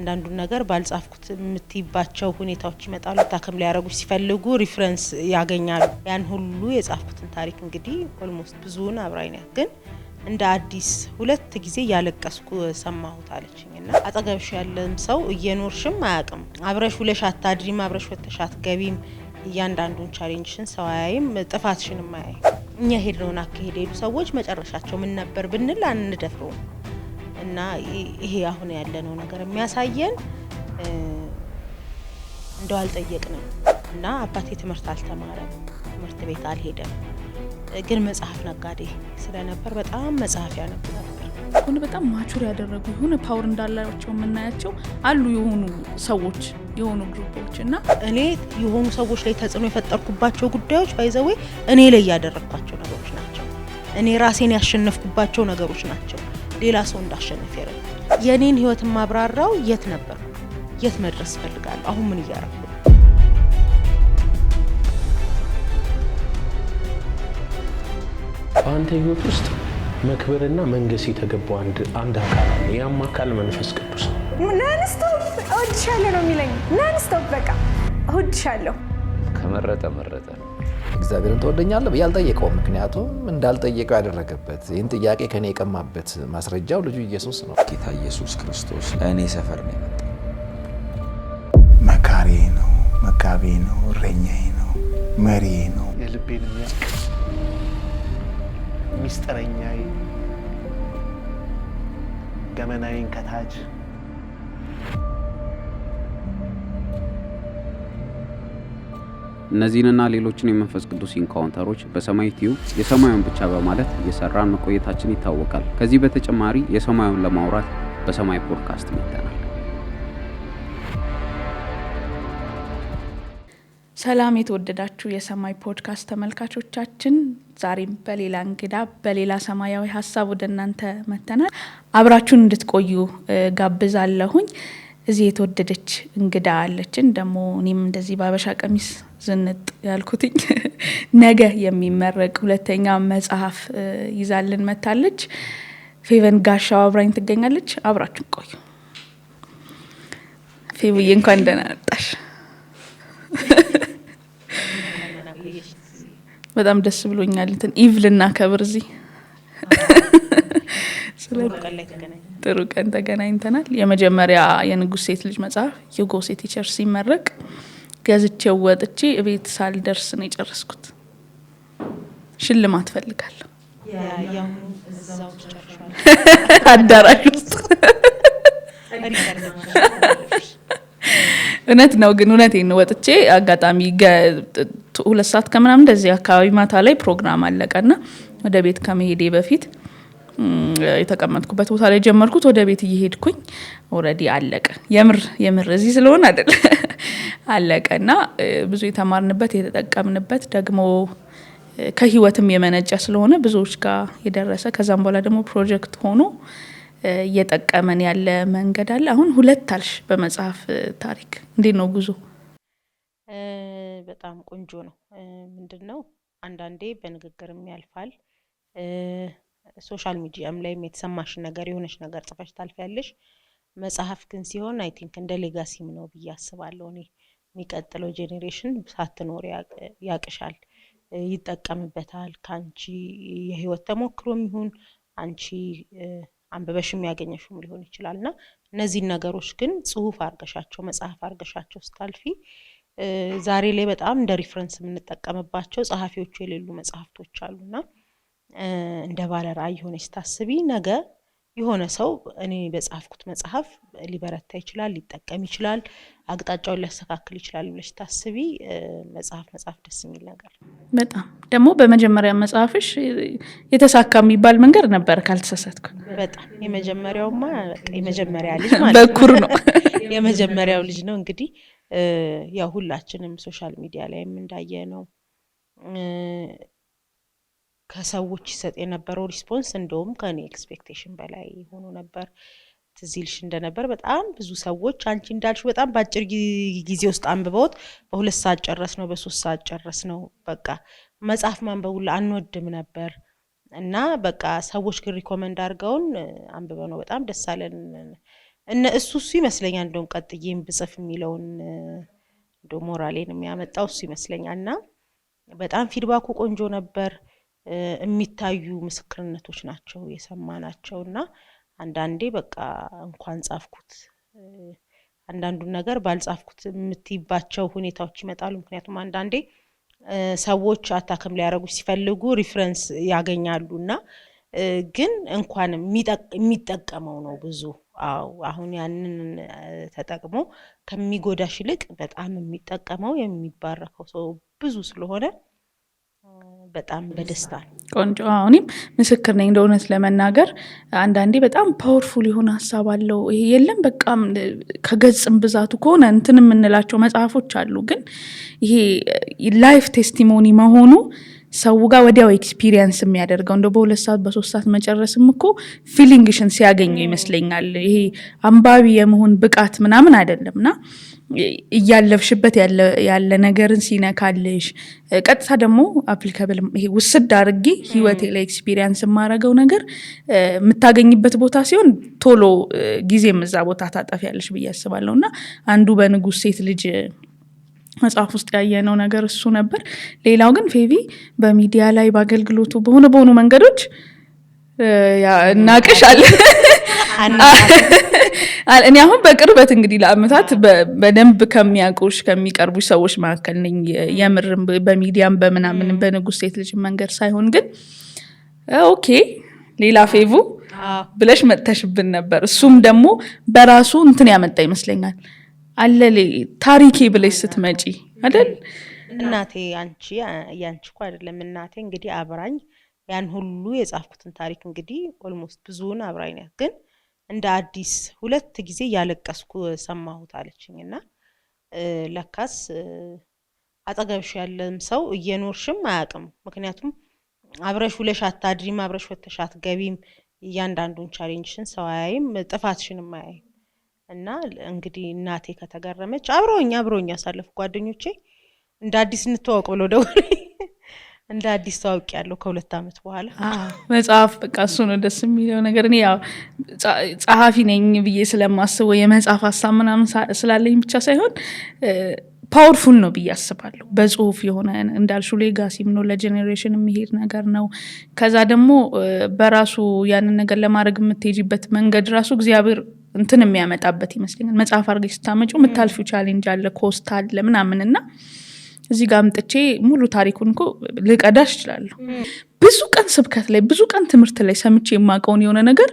አንዳንዱ ነገር ባልጻፍኩት የምትይባቸው ሁኔታዎች ይመጣሉ ታከም ሊያረጉ ሲፈልጉ ሪፈረንስ ያገኛሉ ያን ሁሉ የጻፍኩትን ታሪክ እንግዲህ ኦልሞስት ብዙውን አብራይና ግን እንደ አዲስ ሁለት ጊዜ ያለቀስኩ ሰማሁት አለችኝና አጠገብሽ ያለም ሰው እየኖርሽም አያቅም አብረሽ ውለሽ አታድሪም አብረሽ ወተሻት ገቢም እያንዳንዱን ቻሌንጅሽን ሰው አያይም ጥፋትሽንም አያይ እኛ ሄድነውና ከሄደሉ ሰዎች መጨረሻቸው ምን ነበር ብንል አንደፍረው እና ይሄ አሁን ያለነው ነገር የሚያሳየን እንደው አልጠየቅንም እና አባቴ ትምህርት አልተማረም ትምህርት ቤት አልሄደም ግን መጽሐፍ ነጋዴ ስለነበር በጣም መጽሐፍ ያነብ ነበር ሁሉ በጣም ማቹር ያደረጉ ሆነ ፓወር እንዳላቸው ምናያቸው አሉ የሆኑ ሰዎች የሆኑ ግሩፖች እና እኔ የሆኑ ሰዎች ላይ ተጽዕኖ የፈጠርኩባቸው ጉዳዮች ባይዘዌ እኔ ላይ ያደረኳቸው ነገሮች ናቸው እኔ ራሴን ያሸነፍኩባቸው ነገሮች ናቸው ሌላ ሰው እንዳሸነፈ ያረጋል የኔን ህይወት ማብራራው የት ነበር የት መድረስ ፈልጋለሁ አሁን ምን ይያረኩ አንተ ህይወት ውስጥ መክበርና መንገስ የተገባው አንድ አካል አለ ያም አካል መንፈስ ቅዱስ ናንስቶፕ እወድሻለሁ ነው የሚለኝ ናንስቶፕ በቃ እወድሻለሁ ከመረጠ እግዚአብሔርን ተወደኛለህ ያልጠየቀው ምክንያቱም እንዳልጠየቀው ያደረገበት ይህን ጥያቄ ከኔ የቀማበት ማስረጃው ልጁ ኢየሱስ ነው ጌታ ኢየሱስ ክርስቶስ እኔ ሰፈር ነው የመጣው መካሪ ነው መጋቢ ነው እረኛዬ ነው መሪ ነው የልቤን ሚስጥረኛዬ ገመናዬን ከታች እነዚህንና ሌሎችን የመንፈስ ቅዱስ ኢንካውንተሮች በሰማይ ቲዩብ የሰማዩን ብቻ በማለት እየሰራን መቆየታችን ይታወቃል። ከዚህ በተጨማሪ የሰማዩን ለማውራት በሰማይ ፖድካስት መጥተናል። ሰላም የተወደዳችሁ የሰማይ ፖድካስት ተመልካቾቻችን ዛሬም በሌላ እንግዳ በሌላ ሰማያዊ ሐሳብ ወደናንተ መተናል። አብራችሁን እንድትቆዩ ጋብዛለሁኝ። እዚህ የተወደደች እንግዳ አለችን ደሞ እኔም እንደዚህ ባበሻ ቀሚስ ዝንጥ ያልኩትኝ ነገ የሚመረቅ ሁለተኛ መጽሐፍ ይዛልን መታለች ፌቨን ጋሻው አብራኝ ትገኛለች አብራችሁን ቆዩ ፌቡዬ እንኳን ደህና መጣሽ በጣም ደስ ብሎኛል እንትን ኢቭልና ከብር እዚህ ጥሩ ቀን ተገናኝተናል የመጀመሪያ የንጉስ ሴት ልጅ መጽሐፍ የጎሴ ቲቸር ሲመረቅ ገዝቼው ወጥቼ እቤት ሳልደርስ ነው የጨረስኩት ሽልማት ፈልጋለሁ ያው እዛው ተጨርሻለሁ አዳራሽ ውስጥ እውነት ነው ግን እውነቴን ነው ወጥቼ አጋጣሚ 2 ሰዓት ከምናምን እንደዚህ አካባቢ ማታ ላይ ፕሮግራም አለቀና ወደ ቤት ከመሄዴ በፊት የተቀመጥኩበት ቦታ ላይ ጀመርኩት ወደ ቤት እየሄድኩኝ ኦሬዲ አለቀ የምር እዚህ ስለሆነ አይደል አለቀና ብዙ የተማርንበት የተጠቀምንበት ደግሞ ከህይወትም የመነጨ ስለሆነ ብዙዎች ጋር የደረሰ ከዛም በኋላ ደግሞ ፕሮጀክት ሆኖ እየጠቀመን ያለ መንገድ አለ አሁን ሁለት አልሽ በመጽሐፍ ታሪክ እንዴት ነው ጉዞ በጣም ቆንጆ ነው ምንድነው አንዳንዴ በንግግርም ያልፋል ሶሻል ሚዲያም ላይ የተሰማሽ ነገር የሆነች ነገር ጽፈሽ ታልፊያለሽ መጽሐፍ ግን ሲሆን አይ ቲንክ እንደ ሌጋሲም ነው ብያስባለሁ እኔ የሚቀጥለው ጄኔሬሽን ሳትኖር ያቅሻል ይጠቀምበታል ካንቺ የህይወት ተሞክሮም ይሁን አንቺ አንበበሽም ያገኘሽም ሊሆን ይችላልና እነዚህ ነገሮች ግን ጽሁፍ አርገሻቸው መጽሐፍ አርገሻቸው ስታልፊ ዛሬ ላይ በጣም እንደ ሪፈረንስ የምንጠቀምባቸው ጸሐፊዎቹ የሌሉ መጽሐፍቶች አሉና እንደ ባለራዕይ ሆነሽ ታስቢ ነገ የሆነ ሰው እኔ በጻፍኩት መጽሐፍ ሊበረታ ይችላል ሊጠቀም ይችላል አቅጣጫውን ሊያስተካክል ይችላል ብለሽ ታስቢ መጽሐፍ ደስ የሚል ነገር በጣም ደግሞ በመጀመሪያ መጽሐፍሽ የተሳካ የሚባል መንገድ ነበር ካልተሳሳትኩ በጣም የመጀመሪያውማ የመጀመሪያ ልጅ ማለት በኩር ነው የመጀመሪያው ልጅ ነው እንግዲህ ያው ሁላችንም ሶሻል ሚዲያ ላይ እንዳየ ነው ከሰዎች ይሰጥ የነበረው ሪስፖንስ እንደውም ከኔ ኤክስፔክቴሽን በላይ ሆኖ ነበር ትዝልሽ እንደነበር በጣም ብዙ ሰዎች አንቺ እንዳልሽ በጣም ባጭር ጊዜ ውስጥ አንብበውት በ2 ሰዓት ጨረስ ነው በ3 ሰዓት ጨረስ ነው በቃ መጽሐፍ ማንበቡ አንወድም ነበር እና በቃ ሰዎች ግን ሪኮመንድ አድርገውን አንብበው ነው በጣም ደስ አለን እሱ ይመስለኛል እንደውም ቀጥዬም ብጽፍ የሚለውን እንደው ሞራሌን የሚያመጣው እሱ ይመስለኛልና በጣም ፊድባኩ ቆንጆ ነበር። የሚታዩ ምስክርነቶች ናቸው የሰማናቸውና አንዳንዴ በቃ እንኳን ጻፍኩት አንዳንዱን ነገር ባልጻፍኩት የምትይባቸው ሁኔታዎች ይመጣሉ። ምክንያቱም አንዳንዴ ሰዎች አታክም ሊያረጉ ሲፈልጉ ሪፈረንስ ያገኛሉና ግን እንኳን የሚጠቀመው ነው ብዙ አሁን ያንን ተጠቅሞ ከሚጎዳሽ ይልቅ በጣም የሚጠቀመው የሚባረከው ሰው ብዙ ስለሆነ በጣም በደስታ ቆንጆ አሁንም ምስክር ነኝ እንደሆነት ለመናገር አንዳንዴ በጣም ፓወርፉል የሆነ ሐሳብ አለው ይሄ የለም በቃ ከገጽም ብዛቱ ከሆነ እንትን የምንላቸው መጽሐፎች አሉ ግን ይሄ ላይፍ ቴስቲሞኒ መሆኑ ሰው ጋር ወዲያው ኤክስፒሪየንስ የሚያደርገው እንደው በ2 ሰዓት በ3 ሰዓት መጨረስም እኮ ፊሊንግሽን ሲያገኘው ይመስለኛል ይሄ አንባቢ የመሆን ብቃት ምናምን አይደለምና እያለፍሽበት ያለ ነገርን ሲነካልሽ ቀጥታ ደግሞ አፕሊካብል ይሄ ውስድ አድርጌ ህይወቴ ላይ ኤክስፒሪየንስ የማረገው ነገር የምታገኝበት ቦታ ሲሆን ቶሎ ጊዜም እዛ ቦታ ታጠፊያለሽ ብዬ አስባለሁና አንዱ በንጉስ ሴት ልጅ መጽሐፍ ውስጥ ያየነው ነገር እሱ ነበር። ሌላው ግን ፌቪ በሚዲያ ላይ በአገልግሎቱ በሆኑ መንገዶች እናቅሻለን እኔ አሁን በቅርበት እንግዲህ ለአመታት በደንብ ከሚያውቁሽ ከሚቀርቡሽ ሰዎች መካከል ነኝ የምርም በሚዲያም በመናምን በንጉስ ሴት ልጅ መንገድ ሳይሆን ግን ኦኬ ሌላ ፌቪ ብለሽ መጥተሽብን ነበር እሱም ደግሞ በራሱ እንትን ያመጣ ይመስለኛል አለለ ታሪኬ ብለሽ ስትመጪ አይደል እናቴ ያንቺ እኮ አይደለም እናቴ እንግዲህ አብራኝ ያን ሁሉ የጻፍኩትን ታሪክ እንግዲህ ኦልሞስት ብዙውን አብራኝ ነው ግን እንደ አዲስ 2 ጊዜ ያለቀስኩ ሰማሁት አለችኝና ለካስ አጠገብሽ ያለም ሰው እየኖርሽም አያውቅም ምክንያቱም አብረሽ ውለሽ አታድሪም አብረሽ ወተሽ አትገቢም እያንዳንዱን ቻሌንጅሽን ሰው አያይም ጥፋትሽንም አያይም እና እንግዲህ እናቴ ከተገረመች አብሮኛ ያሳለፉ ጓደኞቼ እንደ አዲስ እንተዋወቅ ብለው ደውል እንደ አዲስ ተዋውቅ ያለው ከ2 አመት በኋላ መጽሐፍ በቃ እሱ ነው ደስ የሚለው ነገር እኔ ያው ጸሐፊ ነኝ ብዬ ስለማስበው የመጽሐፍ ሐሳብ ምናምን ስላለኝ ብቻ ሳይሆን ፓወርፉል ነው ብዬ አስባለሁ በጽሁፍ የሆነ እንዳልሹ ሌጋሲም ነው ለጄኔሬሽን የሚሄድ ነገር ነው ከዛ ደግሞ በራሱ ያንን ነገር ለማድረግ የምትሄጂበት መንገድ ራሱ እግዚአብሔር እንትን የሚያመጣበት ይመስለኛል መጽሐፍ አድርገሽ ስታመጪው የምታልፊው ቻሌንጅ አለ ኮስት አለ ምናምንና እዚህ ጋር አምጥቼ ሙሉ ታሪኩን እኮ ልቀዳሽ እችላለሁ ብዙ ቀን ስብከት ላይ ብዙ ቀን ትምህርት ላይ ሰምቼ የማውቀውን የሆነ ነገር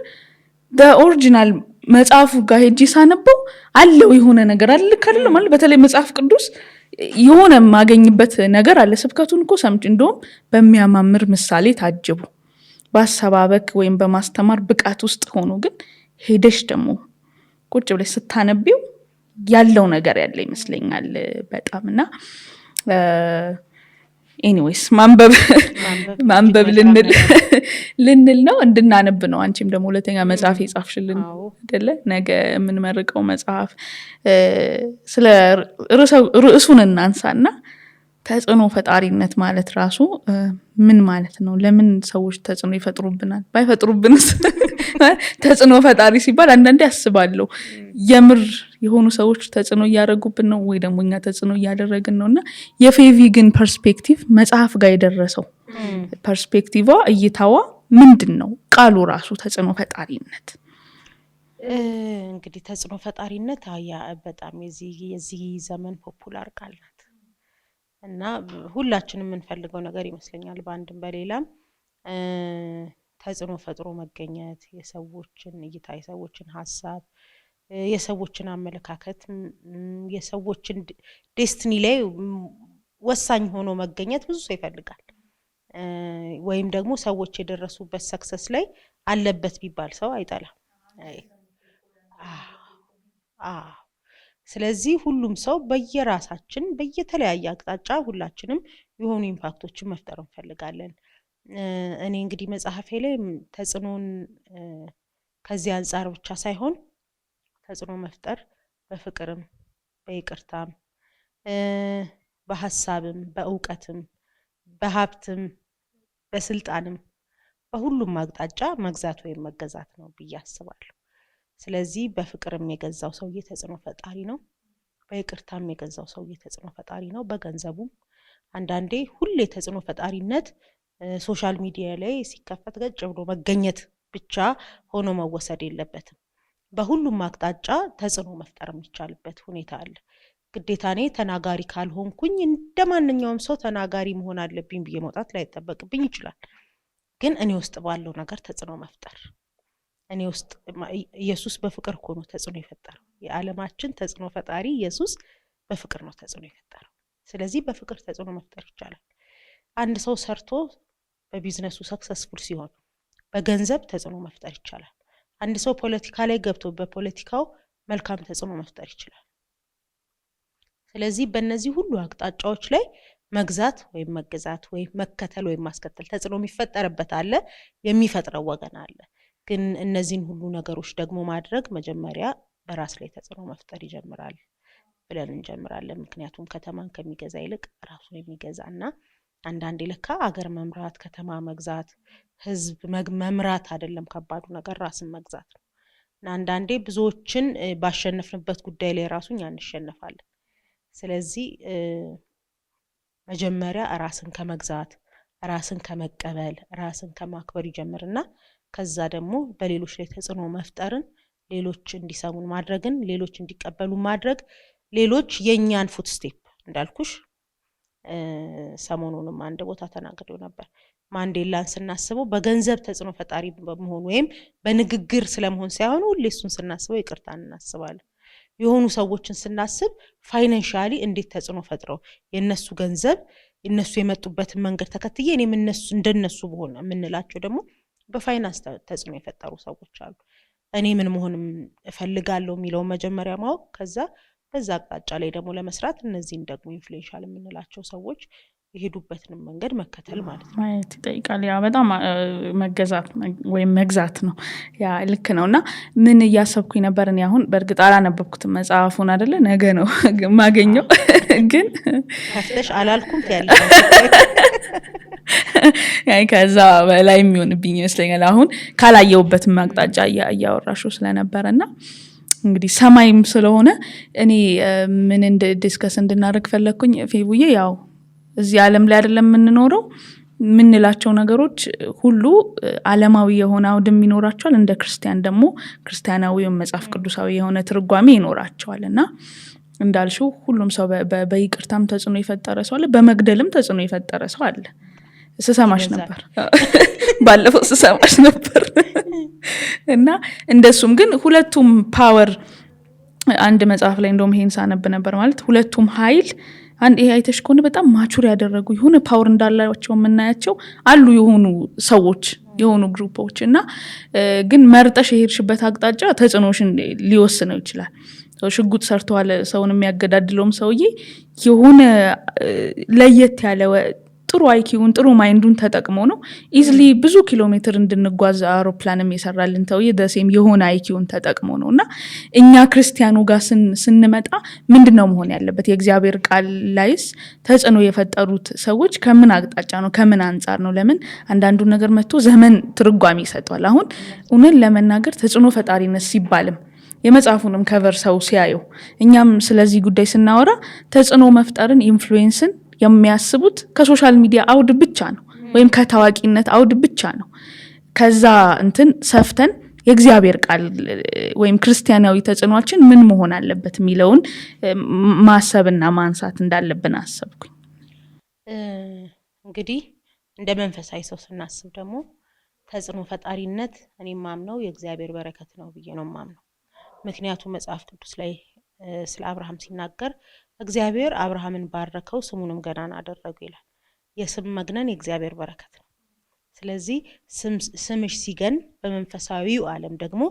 በኦሪጂናል መጽሐፉ ጋር ሄጄ ሳነበው አለው የሆነ ነገር አለ ካለ ማለት በተለይ መጽሐፍ ቅዱስ የሆነ ማገኝበት ነገር አለ ስብከቱን እኮ ሰምቼ እንደውም በሚያማምር ምሳሌ ታጅቡ በአሰባበክ ወይም በማስተማር ብቃት ውስጥ ሆኖ ግን ሄደሽ ደግሞ ቁጭ ብለሽ ስታነቢው ያለው ነገር ያለ ይመስለኛል በጣምና ኤኒዌይስ ማንበብ ልንል ነው እንድናነብ ነው አንቺም ደግሞ ሁለተኛ መጽሐፍ የጻፍሽልን አይደለ ነገ የምንመርቀው መጽሐፍ ስለ ርዕሱን እናንሳና ተጽዕኖ ፈጣሪነት ማለት ራሱ ምን ማለት ነው ለምን ሰዎች ተጽዕኖ ይፈጥሩብናል ባይፈጥሩብንስ ተጽዕኖ ፈጣሪ ሲባል አንዳንዴ ያስባለሁ የምር የሆኑ ሰዎች ተጽዕኖ ያደረጉብን ነው ወይ ደግሞ እኛ ተጽዕኖ ያደረግን ነውና የፌቪ ግን ፐርስፔክቲቭ መጽሐፍ ጋር የደረሰው ፐርስፔክቲቭዋ እይታዋ ምንድነው ቃሉ ራሱ ተጽዕኖ ፈጣሪነት እንግዲህ ተጽዕኖ ፈጣሪነት በጣም የዚህ ዘመን ፖፑላር ቃል ናት እና ሁላችንም የምንፈልገው ነገር ይመስለኛል በአንድም በሌላም ተጽዕኖ ፈጥሮ መገኘት የሰዎችን እይታ የሰዎችን ሐሳብ የሰዎችን አመለካከት የሰዎችን ዴስቲኒ ላይ ወሳኝ ሆኖ መገኘት ብዙ ሰው ይፈልጋል ወይም ደግሞ ሰዎች የደረሱበት ሰክሰስ ላይ አለበት ቢባል ሰው አይጠላም ስለዚህ ሁሉም ሰው በየራሳችን በየተለያየ አቅጣጫ ሁላችንም የሆኑ ኢምፓክቶችን መፍጠር እንፈልጋለን እኔ እንግዲህ መጽሐፌ ላይ ተጽዕኖን ከዚህ አንፃር ብቻ ሳይሆን ተጽዕኖ መፍጠር በፍቅርም በይቅርታም በሐሳብም በእውቀትም በሀብትም በስልጣንም በሁሉም አቅጣጫ መግዛት ወይም መገዛት ነው ብዬ አስባለሁ ስለዚህ በፍቅርም የገዛው ሰውዬ ተጽዕኖ ፈጣሪ ነው፣ በይቅርታም የገዛው ሰውዬ ተጽዕኖ ፈጣሪ ነው፣ በገንዘቡም። አንዳንዴ ሁሌ ተጽዕኖ ፈጣሪነት ሶሻል ሚዲያ ላይ ሲከፈት ገጭ ብሎ መገኘት ብቻ ሆኖ መወሰድ የለበትም። በሁሉም አቅጣጫ ተጽዕኖ መፍጠር የሚቻልበት ሁኔታ አለ። ግዴታ እኔ ተናጋሪ ካልሆንኩኝ እንደማንኛውም ሰው ተናጋሪ መሆን አለብኝ ብዬ መውጣት ላይ ተጠበቅብኝ ይችላል። ግን እኔ ውስጥ ባለው ነገር ተጽዕኖ መፍጠር እኔ ውስጥ ኢየሱስ በፍቅር እኮ ነው ተጽዕኖ የፈጠረው። የዓለማችን ተጽዕኖ ፈጣሪ ኢየሱስ በፍቅር ነው ተጽዕኖ የፈጠረው። ስለዚህ በፍቅር ተጽዕኖ መፍጠር ይቻላል። አንድ ሰው ሰርቶ በቢዝነሱ ሰክሰስፉል ሲሆን በገንዘብ ተጽዕኖ መፍጠር ይቻላል። አንድ ሰው ፖለቲካ ላይ ገብቶ በፖለቲካው መልካም ተጽዕኖ መፍጠር ይችላል። ስለዚህ በእነዚህ ሁሉ አቅጣጫዎች ላይ መግዛት ወይም መገዛት ወይም መከተል ወይም ማስከተል ተጽዕኖ የሚፈጠርበት አለ፣ የሚፈጥረው ወገን አለ። ግን እነዚህን ሁሉ ነገሮች ደግሞ ማድረግ መጀመሪያ በራስ ላይ ተጽዕኖ መፍጠር ይጀምራል ብለን እንጀምራለን። ምክንያቱም ከተማን ከሚገዛ ይልቅ ራሱን የሚገዛና አንዳንዴ ለካ አገር መምራት፣ ከተማ መግዛት፣ ህዝብ መምራት አይደለም ከባዱ ነገር ራስን መግዛት ነው። እና አንዳንዴ ብዙዎችን ባሸነፍንበት ጉዳይ ላይ ራሱን ያንሸነፋለን። ስለዚህ መጀመሪያ ራስን ከመግዛት፣ ራስን ከመቀበል፣ ራስን ከማክበር ይጀምርና ከዛ ደግሞ በሌሎች ላይ ተጽዕኖ መፍጠርን፣ ሌሎች እንዲሰሙን ማድረግን፣ ሌሎች እንዲቀበሉ ማድረግ፣ ሌሎች የኛን ፉት ስቴፕ እንዳልኩሽ ሰሞኑንም አንድ ቦታ ተናግሬው ነበር። ማንዴላን ስናስበው በገንዘብ ተጽዕኖ ፈጣሪ በመሆን ወይም በንግግር ስለመሆን ሳይሆን ሁሌ እሱን ስናስበው ይቅርታን እናስባለን። የሆኑ ሰዎችን ስናስብ ፋይናንሻሊ እንዴት ተጽዕኖ ፈጥረው የነሱ ገንዘብ እነሱ የመጡበትን መንገድ ተከትዬ እኔም እነሱ እንደነሱ በሆነ የምንላቸው ደግሞ በፋይናንስ ተጽዕኖ የፈጠሩ ሰዎች አሉ። እኔ ምን መሆን እፈልጋለሁ የሚለውን መጀመሪያ ማወቅ፣ ከዛ በዛ አቅጣጫ ላይ ደግሞ ለመስራት እነዚህን ደግሞ ኢንፍሉዌንሻል የምንላቸው ሰዎች የሄዱበትንም መንገድ መከተል ማለት ነው ማየት ይጠይቃል። ያ በጣም መገዛት ወይም መግዛት ነው። ያ ልክ ነው። እና ምን እያሰብኩኝ ነበር እኔ አሁን በእርግጥ አላነበብኩትም መጽሐፉን አይደለ፣ ነገ ነው ማገኘው። ግን ከፍተሽ አላልኩም ያለ ከዛ በላይ የሚሆንብኝ ይመስለኛል አሁን ካላየውበትም አቅጣጫ እያወራሽው ስለነበረና እንግዲህ ሰማይም ስለሆነ እኔ ምን ዲስከስ እንድናደርግ ፈለኩኝ ፌቡዬ። ያው እዚህ ዓለም ላይ አይደለም የምንኖረው፣ ምንላቸው ነገሮች ሁሉ ዓለማዊ የሆነ አውድም ይኖራቸዋል። እንደ ክርስቲያን ደግሞ ክርስቲያናዊ መጽሐፍ ቅዱሳዊ የሆነ ትርጓሜ ይኖራቸዋልና እንዳልሽው ሁሉም ሰው በይቅርታም ተጽዕኖ የፈጠረ ሰው አለ፣ በመግደልም ተጽዕኖ የፈጠረ ሰው አለ። ስሰማሽ ነበር ባለፈው ስሰማሽ ነበር። እና እንደሱም ግን ሁለቱም ፓወር አንድ መጽሐፍ ላይ እንደውም ይሄን ሳነብ ነበር ማለት ሁለቱም ኃይል አንድ ይሄ አይተሽ ከሆነ በጣም ማቹር ያደረጉ የሆነ ፓወር እንዳላቸው የምናያቸው አሉ የሆኑ ሰዎች የሆኑ ግሩፖች። እና ግን መርጠሽ የሄድሽበት አቅጣጫ ተጽዕኖሽን ሊወስነው ይችላል። ሽጉጥ ሰርተዋል ሰውን የሚያገዳድለውም ሰውዬ የሆነ ለየት ያለ ጥሩ አይኪውን ጥሩ ማይንዱን ተጠቅሞ ነው ኢዝሊ ብዙ ኪሎ ሜትር እንድንጓዝ አውሮፕላንም የሰራልን ተውዬ ደሴም የሆነ አይኪውን ተጠቅሞ ነው። እና እኛ ክርስቲያኑ ጋር ስንመጣ ምንድነው መሆን ያለበት? የእግዚአብሔር ቃል ላይስ ተጽዕኖ የፈጠሩት ሰዎች ከምን አቅጣጫ ነው? ከምን አንጻር ነው? ለምን አንዳንዱ ነገር መጥቶ ዘመን ትርጓሜ ይሰጣል። አሁን እውነት ለመናገር ተጽዕኖ ፈጣሪነት ሲባልም የመጽሐፉንም ከቨር ሰው ሲያየው እኛም ስለዚህ ጉዳይ ስናወራ ተጽዕኖ መፍጠርን ኢንፍሉዌንስን የሚያስቡት ከሶሻል ሚዲያ አውድ ብቻ ነው ወይም ከታዋቂነት አውድ ብቻ ነው። ከዛ እንትን ሰፍተን የእግዚአብሔር ቃል ወይም ክርስቲያናዊ ተጽዕኖችን ምን መሆን አለበት የሚለውን ማሰብና ማንሳት እንዳለብን አሰብኩኝ። እንግዲህ እንደ መንፈሳዊ ሰው ስናስብ ደግሞ ተጽዕኖ ፈጣሪነት እኔ ማምነው የእግዚአብሔር በረከት ነው ብዬ ነው ማምነው። ምክንያቱም መጽሐፍ ቅዱስ ላይ ስለ አብርሃም ሲናገር እግዚአብሔር አብርሃምን ባረከው ስሙንም ገናና አደረገው ይላል። የስም መግነን የእግዚአብሔር በረከት ነው። ስለዚህ ስምሽ ሲገን በመንፈሳዊው ዓለም ደግሞ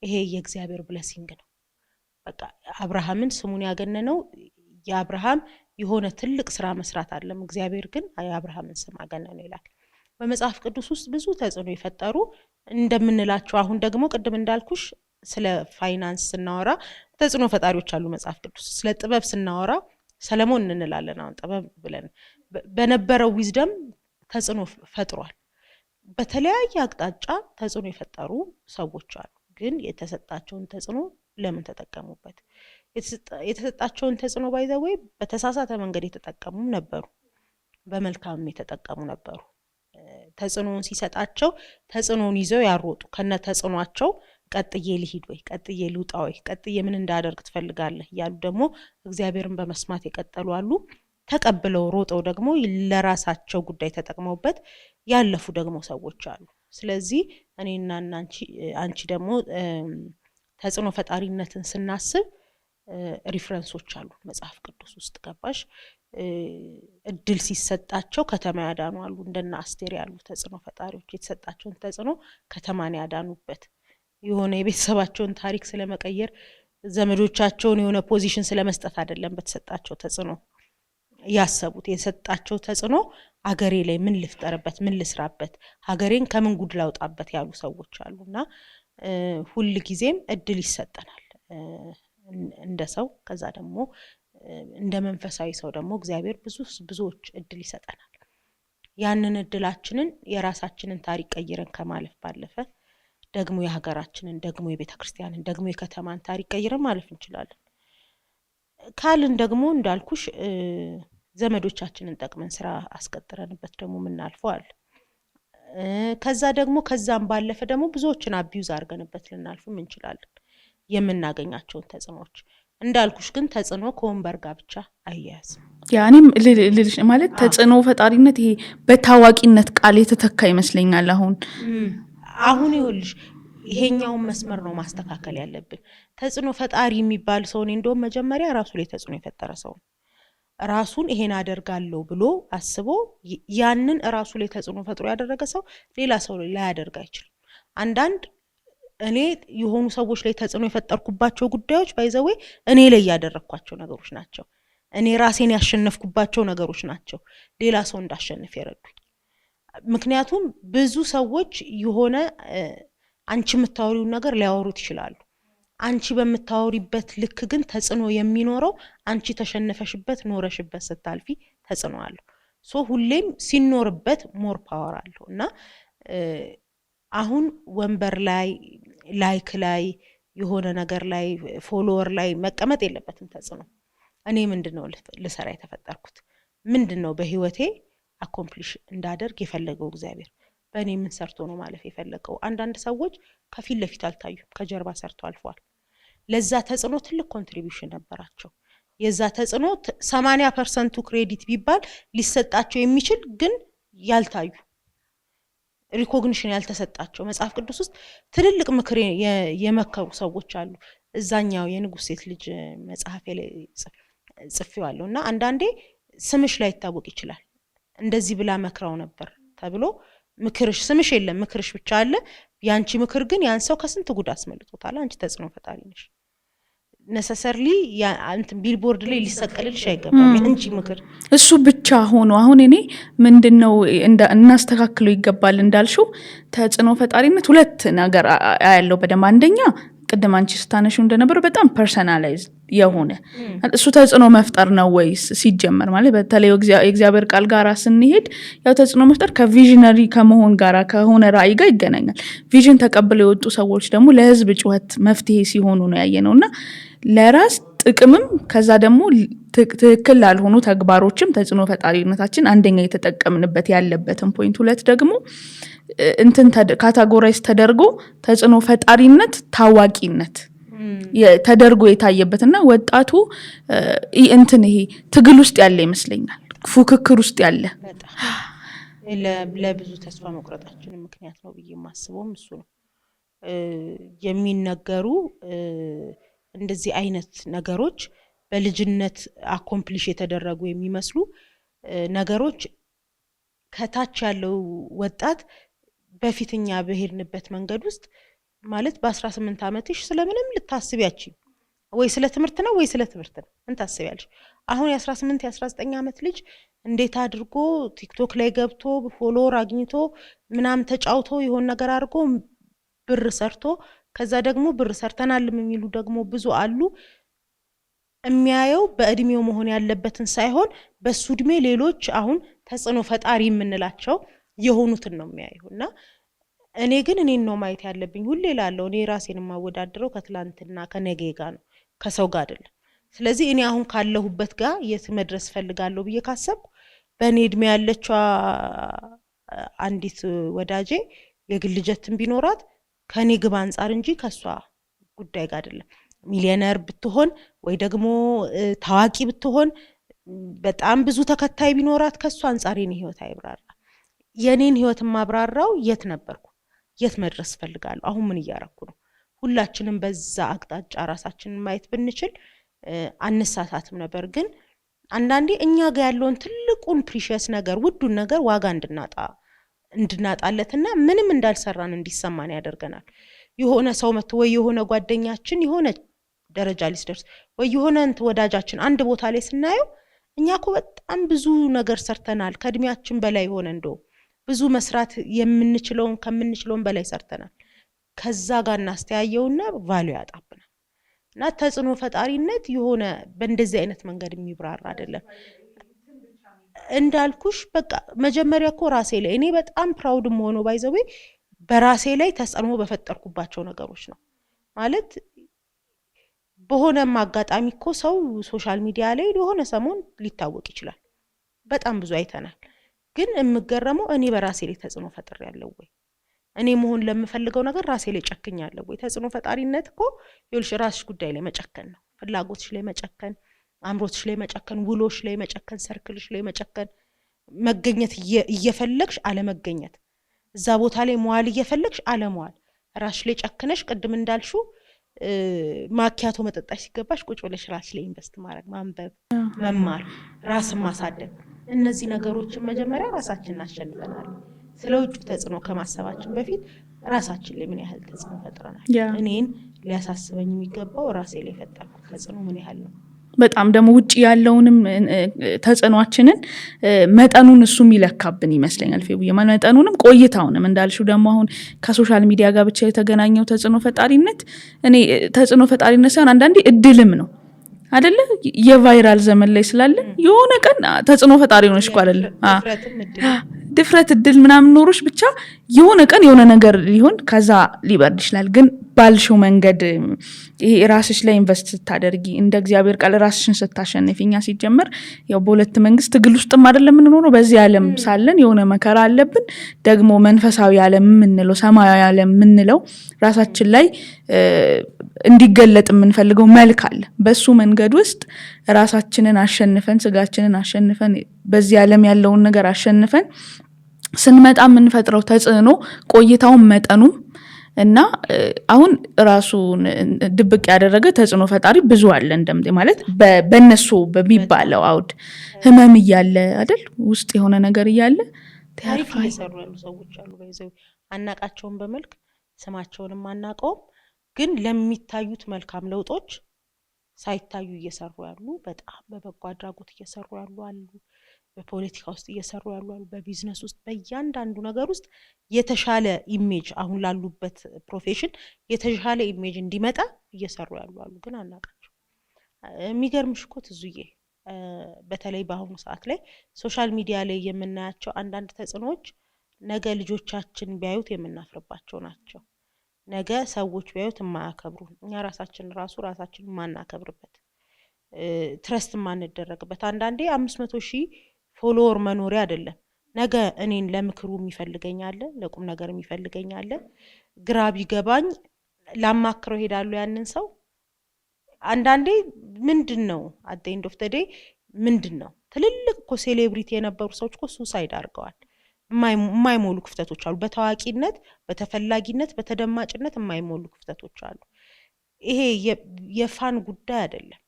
ይሄ የእግዚአብሔር ብለሲንግ ነው። በቃ አብርሃምን ስሙን ያገነነው የአብርሃም የሆነ ትልቅ ስራ መስራት አይደለም፣ እግዚአብሔር ግን የአብርሃምን ስም አገነነው ይላል። በመጽሐፍ ቅዱስ ውስጥ ብዙ ተጽዕኖ የፈጠሩ እንደምንላቸው አሁን ደግሞ ቅድም እንዳልኩሽ ስለ ፋይናንስ ስናወራ ተጽዕኖ ፈጣሪዎች አሉ መጽሐፍ ቅዱስ። ስለ ጥበብ ስናወራ ሰለሞን እንላለን። አሁን ጥበብ ብለን በነበረው ዊዝደም ተጽዕኖ ፈጥሯል። በተለያየ አቅጣጫ ተጽዕኖ የፈጠሩ ሰዎች አሉ። ግን የተሰጣቸውን ተጽዕኖ ለምን ተጠቀሙበት? የተሰጣቸውን ተጽዕኖ ባይዘው በተሳሳተ መንገድ የተጠቀሙም ነበሩ፣ በመልካም የተጠቀሙ ነበሩ። ተጽዕኖን ሲሰጣቸው ተጽዕኖን ይዘው ያሮጡ ከነ ተጽዕኗቸው ቀጥዬ ልሂድ ወይ ቀጥዬ ልውጣ ወይ ቀጥዬ ምን እንዳደርግ ትፈልጋለህ ያሉ ደግሞ እግዚአብሔርን በመስማት የቀጠሉ አሉ። ተቀብለው ሮጠው ደግሞ ለራሳቸው ጉዳይ ተጠቅመውበት ያለፉ ደግሞ ሰዎች አሉ። ስለዚህ እኔና አንቺ ደግሞ ተጽዕኖ ፈጣሪነትን ስናስብ ሪፈረንሶች አሉ መጽሐፍ ቅዱስ ውስጥ ገባሽ? እድል ሲሰጣቸው ከተማ ያዳኑ አሉ። እንደና አስቴር ያሉ ተጽዕኖ ፈጣሪዎች የተሰጣቸውን ተጽዕኖ ከተማን ያዳኑበት የሆነ የቤተሰባቸውን ታሪክ ስለመቀየር ዘመዶቻቸውን የሆነ ፖዚሽን ስለመስጠት አይደለም በተሰጣቸው ተጽዕኖ ያሰቡት። የሰጣቸው ተጽዕኖ ሀገሬ ላይ ምን ልፍጠርበት፣ ምን ልስራበት፣ ሀገሬን ከምን ጉድ ላውጣበት ያሉ ሰዎች አሉና ሁሉ ጊዜም እድል ይሰጠናል እንደ ሰው። ከዛ ደግሞ እንደ መንፈሳዊ ሰው ደግሞ እግዚአብሔር ብዙዎች እድል ይሰጠናል። ያንን እድላችንን የራሳችንን ታሪክ ቀይረን ከማለፍ ባለፈ ደግሞ የሀገራችንን ደግሞ የቤተክርስቲያንን ደግሞ የከተማን ታሪክ ቀይረን ማለፍ እንችላለን። ካልን ደግሞ እንዳልኩሽ ዘመዶቻችንን ጠቅመን ስራ አስቀጥረንበት ደግሞ ምናልፈው አለ። ከዛ ደግሞ ከዛም ባለፈ ደግሞ ብዙዎችን አቢዩዝ አድርገንበት ልናልፍም እንችላለን የምናገኛቸውን ተጽዕኖዎች። እንዳልኩሽ ግን ተጽዕኖ ከወንበር ጋር ብቻ አያያዝም። ያኔም ልልሽ ማለት ተጽዕኖ ፈጣሪነት ይሄ በታዋቂነት ቃል የተተካ ይመስለኛል። አሁን ይኸውልሽ ይሄኛውን መስመር ነው ማስተካከል ያለብን። ተጽዕኖ ፈጣሪ የሚባል ሰው እንደውም መጀመሪያ ራሱ ላይ ተጽዕኖ የፈጠረ ሰው ራሱን ይሄን አደርጋለሁ ብሎ አስቦ ያንን ራሱ ላይ ተጽዕኖ ፈጥሮ ያደረገ ሰው ሌላ ሰው ላይ ያደርግ አይችልም። አንዳንድ እኔ የሆኑ ሰዎች ላይ ተጽዕኖ የፈጠርኩባቸው ጉዳዮች ባይዘው እኔ ላይ ያደረኳቸው ነገሮች ናቸው። እኔ ራሴን ያሸነፍኩባቸው ነገሮች ናቸው ሌላ ሰው እንዳሸንፍ ያረዱኝ። ምክንያቱም ብዙ ሰዎች የሆነ አንቺ የምታወሪው ነገር ሊያወሩት ይችላሉ። አንቺ በምታወሪበት ልክ ግን ተጽዕኖ የሚኖረው አንቺ ተሸነፈሽበት ኖረሽበት ስታልፊ ተጽዕኖ አለው። ሁሌም ሲኖርበት ሞር ፓወር አለው እና አሁን ወንበር ላይ ላይክ ላይ የሆነ ነገር ላይ ፎሎወር ላይ መቀመጥ የለበትም ተጽዕኖ። እኔ ምንድነው ልሰራ የተፈጠርኩት? ምንድነው በህይወቴ አኮምፕሊሽ እንዳደርግ የፈለገው እግዚአብሔር? በእኔ ምን ሰርቶ ነው ማለፍ የፈለገው? አንዳንድ ሰዎች ከፊት ለፊት አልታዩም፣ ከጀርባ ሰርቶ አልፈዋል። ለዛ ተጽዕኖ ትልቅ ኮንትሪቢዩሽን ነበራቸው። የዛ ተጽዕኖ 80% ክሬዲት ቢባል ሊሰጣቸው የሚችል ግን ያልታዩ ሪኮግኒሽን ያልተሰጣቸው መጽሐፍ ቅዱስ ውስጥ ትልልቅ ምክር የመከሩ ሰዎች አሉ። እዛኛው የንጉስ ሴት ልጅ መጽሐፍ ላይ ጽፌዋለሁና አንዳንዴ ስምሽ ላይ ይታወቅ ይችላል። እንደዚህ ብላ መክራው ነበር ተብሎ ምክርሽ ስምሽ የለም፣ ምክርሽ ብቻ አለ። ያንቺ ምክር ግን ያን ሰው ከስንት ጉድ አስመልጦታል። አንቺ ተጽዕኖ ፈጣሪ ነሽ። ነሰሰርሊ አንተ ቢልቦርድ ላይ ሊሰቀልልሽ አይገባም ያንቺ ምክር እሱ ብቻ ሆኖ። አሁን እኔ ምንድነው እናስተካክለው ይገባል እንዳልሽው ተጽዕኖ ፈጣሪነት ሁለት ነገር ያለው በደንብ። አንደኛ ቅድም አንቺ ስታነሺው እንደነበረው በጣም ፐርሰናላይዝ የሆነ እሱ ተጽዕኖ መፍጠር ነው ወይስ ሲጀመር ማለት በተለይ የእግዚአብሔር ቃል ጋር ስንሄድ ያው ተጽዕኖ መፍጠር ከቪዥነሪ ከመሆን ጋር ከሆነ ራዕይ ጋር ይገናኛል። ቪዥን ተቀብለው የወጡ ሰዎች ደግሞ ለህዝብ ጩኸት መፍትሄ ሲሆኑ ነው ያየነውና ለራስ ጥቅምም ከዛ ደግሞ ትክክል ላልሆኑ ተግባሮችም ተጽዕኖ ፈጣሪነታችን አንደኛ የተጠቀምንበት ያለበትን ፖይንት። ሁለት ደግሞ እንትን ካታጎራይዝ ተደርጎ ተጽዕኖ ፈጣሪነት ታዋቂነት ተደርጎ የታየበትና ወጣቱ እንትን ይሄ ትግል ውስጥ ያለ ይመስለኛል፣ ፉክክር ውስጥ ያለ ለብዙ ተስፋ መቁረጣችን ምክንያት ነው ብዬ ማስበውም እሱ ነው። የሚነገሩ እንደዚህ አይነት ነገሮች በልጅነት አኮምፕሊሽ የተደረጉ የሚመስሉ ነገሮች ከታች ያለው ወጣት በፊትኛ በሄድንበት መንገድ ውስጥ ማለት በ18 ዓመትሽ ስለምንም ልታስቢያችሁ ወይ ስለ ትምህርት ነው ወይ ስለ ትምህርት ነው እንታስቢያለሽ። አሁን የ18 የ19 ዓመት ልጅ እንዴት አድርጎ ቲክቶክ ላይ ገብቶ ፎሎወር አግኝቶ ምናም ተጫውቶ ይሆን ነገር አድርጎ ብር ሰርቶ ከዛ ደግሞ ብር ሰርተናል የሚሉ ደግሞ ብዙ አሉ። የሚያየው በእድሜው መሆን ያለበትን ሳይሆን በሱ እድሜ ሌሎች አሁን ተጽዕኖ ፈጣሪ የምንላቸው የሆኑትን ነው የሚያየውና እኔ ግን እኔን ነው ማየት ያለብኝ ሁሌ ላለው እኔ ራሴን ማወዳደረው ከትላንትና ከነገ ጋር ነው ከሰው ጋር አይደለም ስለዚህ እኔ አሁን ካለሁበት ጋር የት መድረስ ፈልጋለሁ ብዬ ካሰብኩ በእኔ እድሜ ያለችው አንዲት ወዳጄ የግል ጀትን ቢኖራት ከኔ ግብ አንፃር እንጂ ከሷ ጉዳይ ጋር አይደለም ሚሊዮነር ብትሆን ወይ ደግሞ ታዋቂ ብትሆን በጣም ብዙ ተከታይ ቢኖራት ከሷ አንፃር የኔ ህይወት አይብራራ የኔን ህይወት ማብራራው የት ነበርኩ የት መድረስ ፈልጋለሁ አሁን ምን እያረኩ ነው ሁላችንም በዛ አቅጣጫ ራሳችንን ማየት ብንችል አንሳሳትም ነበር ግን አንዳንዴ እኛ ጋር ያለውን ትልቁን ፕሪሺየስ ነገር ውዱን ነገር ዋጋ እንድናጣለትና ምንም እንዳልሰራን እንዲሰማን ያደርገናል የሆነ ሰው መጥቶ ወይ የሆነ ጓደኛችን የሆነ ደረጃ ሊስደርስ ወይ የሆነ ወዳጃችን አንድ ቦታ ላይ ስናየው እኛኮ በጣም ብዙ ነገር ሰርተናል ከእድሜያችን በላይ ሆነ እንደው ብዙ መስራት የምንችለውን ከምንችለውን በላይ ሰርተናል ከዛ ጋር እናስተያየውና ቫልዩ ያጣብናል እና ተጽዕኖ ፈጣሪነት የሆነ በእንደዚህ አይነት መንገድ የሚብራራ አይደለም እንዳልኩሽ በቃ መጀመሪያ እኮ ራሴ ላይ እኔ በጣም ፕራውድ ሆኖ ባይዘው በራሴ ላይ ተጽዕኖ በፈጠርኩባቸው ነገሮች ነው ማለት በሆነ ማጋጣሚ እኮ ሰው ሶሻል ሚዲያ ላይ የሆነ ሰሞን ሊታወቅ ይችላል በጣም ብዙ አይተናል ግን እምገረመው እኔ በራሴ ላይ ተጽዕኖ ፈጥሬያለሁ ወይ እኔ መሆን ለምፈልገው ነገር ራሴ ላይ ጨክኛለሁ ወይ ተጽዕኖ ፈጣሪነት እኮ ይልሽ ራስሽ ጉዳይ ላይ መጨከን ነው ፍላጎትሽ ላይ መጨከን አምሮትሽ ላይ መጨከን ውሎሽ ላይ መጨከን ሰርክልሽ ላይ መጨከን መገኘት እየፈለግሽ አለ መገኘት እዛ ቦታ ላይ መዋል እየፈለግሽ አለ መዋል ራስሽ ላይ ጨክነሽ ቅድም እንዳልሹ ማኪያቶ መጠጣሽ ሲገባሽ ቁጭ ብለሽ ራስሽ ላይ ኢንቨስት ማድረግ ማንበብ መማር ራስን ማሳደግ እነዚህ ነገሮችን መጀመሪያ ራሳችንን አሸንፈናል ስለውጭ ተጽዕኖ ከማሰባችን በፊት ራሳችን ላይ ምን ያህል ተጽዕኖ ፈጥረናል እኔን ሊያሳስበኝ የሚገባው ራሴ ላይ ፈጠርኩት ተጽዕኖ ምን ያህል ነው በጣም ደግሞ ውጪ ያለውንም ተጽዕኖአችንን መጠኑን እሱም ይለካብን ይመስለኛል ፌቡዬ ማለት መጠኑንም ቆይታውንም እንዳልሽው ደግሞ አሁን ከሶሻል ሚዲያ ጋር ብቻ የተገናኘው ተጽዕኖ ፈጣሪነት እኔ ተጽዕኖ ፈጣሪነት ሳይሆን አንዳንዴ እድልም ነው አይደለ የቫይራል ዘመን ላይ ስላለ የሆነ ቀን ተጽዕኖ ፈጣሪ ሆነሽ እኮ አይደለ ድፍረት እድል ምናምን ኖሮሽ ብቻ የሆነ ቀን የሆነ ነገር ሊሆን ከዛ ሊበርድ ይችላል ግን ባልሽው መንገድ ይሄ ራስሽ ላይ ኢንቨስት ታደርጊ እንደ እግዚአብሔር ቃል ራስሽን ስታሸንፊኛ ሲጀመር ያው በሁለት መንግስት ትግል ውስጥም አይደለም የምንኖረው በዚህ ዓለም ሳለን የሆነ መከራ አለብን ደግሞ መንፈሳዊ ዓለም የምንለው ሰማያዊ ዓለም የምንለው ራሳችን ላይ እንዲገለጥ የምንፈልገው መልክ አለ በሱ መንገድ ውስጥ ራሳችንን አሸንፈን ስጋችንን አሸንፈን በዚህ ዓለም ያለውን ነገር አሸንፈን ስንመጣ የምንፈጥረው ተጽዕኖ ቆይታውን መጠኑም እና አሁን ራሱ ድብቅ ያደረገ ተጽዕኖ ፈጣሪ ብዙ አለ እንደምጤ ማለት በእነሱ በሚባለው አውድ ህመም እያለ አይደል ውስጥ የሆነ ነገር እያለ ታሪክ እየሰሩ ያሉ ሰዎች አሉ በይዘው አናቃቸውን በመልክ ስማቸውንም አናቀውም ግን ለሚታዩት መልካም ለውጦች ሳይታዩ እየሰሩ ያሉ በጣም በበጎ አድራጎት እየሰሩ ያሉ አሉ በፖለቲካ ውስጥ እየሰሩ ያሉ አሉ በቢዝነስ ውስጥ በእያንዳንዱ ነገር ውስጥ የተሻለ ኢሜጅ አሁን ላሉበት ፕሮፌሽን የተሻለ ኢሜጅ እንዲመጣ እየሰሩ ያሉ አሉ ግን አናቃቸው የሚገርምሽ እኮ ትዙዬ በተለይ በአሁኑ ሰዓት ላይ ሶሻል ሚዲያ ላይ የምናያቸው አንዳንድ ተጽዕኖዎች ነገ ልጆቻችን ቢያዩት የምናፍርባቸው ናቸው ነገ ሰዎች ቢያዩት የማያከብሩን እኛ ራሳችን ማናከብርበት ትረስት ማንደረግበት አንዳንዴ 500,000 ፎሎወር መኖሪያ አይደለም ነገ እኔን ለምክሩ የሚፈልገኛል ለቁም ነገር የሚፈልገኛል ግራ ቢገባኝ ላማክረው ሄዳለሁ ያንን ሰው አንዳንዴ ምንድነው at the end of the day ምንድነው ትልልቅ እኮ ሴሌብሪቲ የነበሩ ሰዎች እኮ ሱሳይድ አድርገዋል የማይሞሉ ክፍተቶች አሉ በታዋቂነት በተፈላጊነት በተደማጭነት የማይሞሉ ክፍተቶች አሉ ይሄ የፋን ጉዳይ አይደለም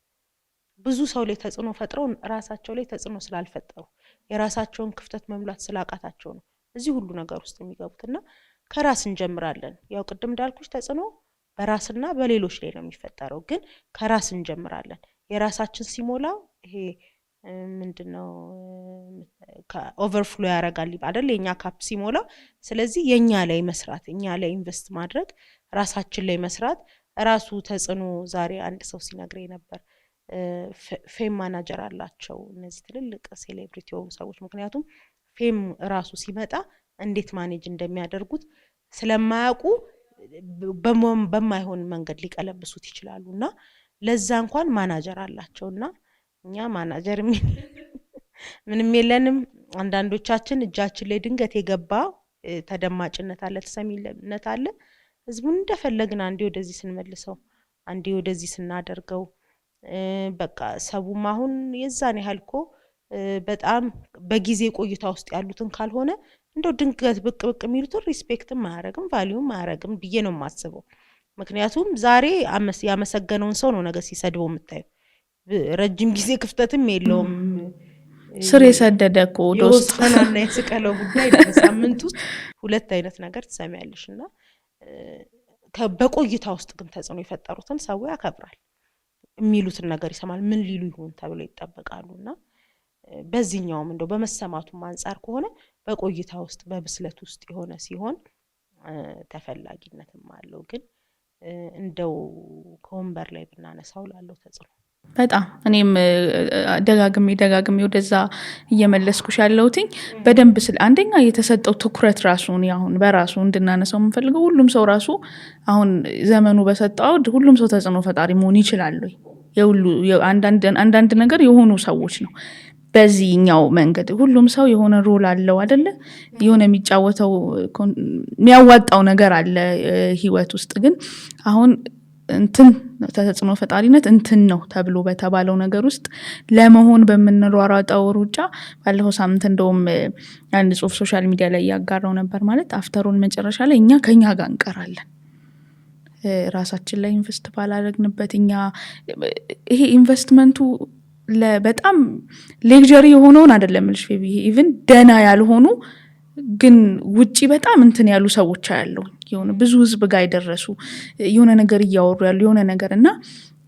ብዙ ሰው ላይ ተጽዕኖ ፈጥረው ራሳቸው ላይ ተጽዕኖ ስላልፈጠሩ የራሳቸውን ክፍተት መሙላት ስላቃታቸው ነው እዚህ ሁሉ ነገር ውስጥ የሚገቡትና ከራስ እንጀምራለን ያው ቅድም እንዳልኩሽ ተጽዕኖ በራስና በሌሎች ላይ ነው የሚፈጠረው ግን ከራስ እንጀምራለን የራሳችን ሲሞላ ይሄ ምንድነው ከኦቨርፍሎ ያረጋል አይደል የኛ ካፕ ሲሞላ ስለዚህ የኛ ላይ መስራት የኛ ላይ ኢንቨስት ማድረግ ራሳችን ላይ መስራት ራሱ ተጽዕኖ ዛሬ አንድ ሰው ሲነግረኝ ነበር ፌም ማናጀር አላቸው እነዚህ ትልልቅ ሴሌብሪቲ ሰዎች ምክንያቱም ፌም ራሱ ሲመጣ እንዴት ማኔጅ እንደሚያደርጉት ስለማያውቁ በማይሆን መንገድ ሊቀለብሱት ይችላሉና ለዛ እንኳን ማናጀር አላቸውና እኛ ማናጀር ምንም የለንም። አንዳንዶቻችን እጃችን ላይ ድንገት የገባ ተደማጭነት አለ፣ ተሰሚነት አለ። ህዝቡን እንደፈለግን አንዴ ወደዚህ ስንመልሰው አንዴ ወደዚህ ስናደርገው በቃ ሰውም አሁን የዛን ያህልኮ በጣም በጊዜ ቆይታ ውስጥ ያሉትን ካልሆነ እንደው ድንገት ብቅ የሚሉትን ሪስፔክትም ማያረግም ቫልዩም ማያረግም ብዬ ነው የማስበው። ምክንያቱም ዛሬ ያመሰገነውን ሰው ነው ነገ ሲሰድበው የምታዩ። ረጅም ጊዜ ክፍተትም የለውም። ስር የሰደደ እኮ የወሰናና የስቀለው ጉዳይ በሳምንት ውስጥ 2 አይነት ነገር ትሰሚያለሽና በቆይታ ውስጥ ግን ተጽዕኖ የፈጠሩትን ሰው ያከብራል፣ የሚሉትን ነገር ይሰማል፣ ምን ሊሉ ይሆን ተብሎ ይጠበቃሉና በዚህኛውም እንደው በመሰማቱም አንፃር ከሆነ በቆይታ ውስጥ በብስለት ውስጥ የሆነ ሲሆን ተፈላጊነትም አለው። ግን እንደው ከወንበር ላይ ብናነሳው ላለው ተጽዕኖ በጣም እኔም ደጋግሜ ወደዛ እየመለስኩሽ ያለውትኝ በደንብ ስለ አንደኛ የተሰጠው ትኩረት ራሱን አሁን በራሱ እንድናነሳው የምንፈልገው ሁሉም ሰው ራሱ አሁን ዘመኑ በሰጠው ሁሉም ሰው ተጽዕኖ ፈጣሪ መሆን ይችላል ወይ የሁሉ አንዳንድ ነገር የሆኑ ሰዎች ነው። በዚህኛው መንገድ ሁሉም ሰው የሆነ ሮል አለው አይደለ? የሆነ የሚጫወተው የሚያዋጣው ነገር አለ ህይወት ውስጥ። ግን አሁን እንትን ተጽዕኖ ፈጣሪነት እንትን ነው ተብሎ በተባለው ነገር ውስጥ ለመሆን በምንሯሯጠው ሩጫ ባለፈው ሳምንት እንደውም አንድ ጽሁፍ ሶሻል ሚዲያ ላይ ያጋራው ነበር። ማለት አፍተሩን መጨረሻ ላይ እኛ ከኛ ጋር እንቀራለን ራሳችን ላይ ኢንቨስት ባላደረግንበት። እኛ ይሄ ኢንቨስትመንቱ በጣም ሌክዠሪ የሆነውን አይደለም ልሽ ኢቭን ደና ያልሆኑ ግን ውጪ በጣም እንትን ያሉ ሰዎች ያለው የሆነ ብዙ ህዝብ ጋር ይደረሱ የሆነ ነገር እያወሩ ያሉ የሆነ ነገር እና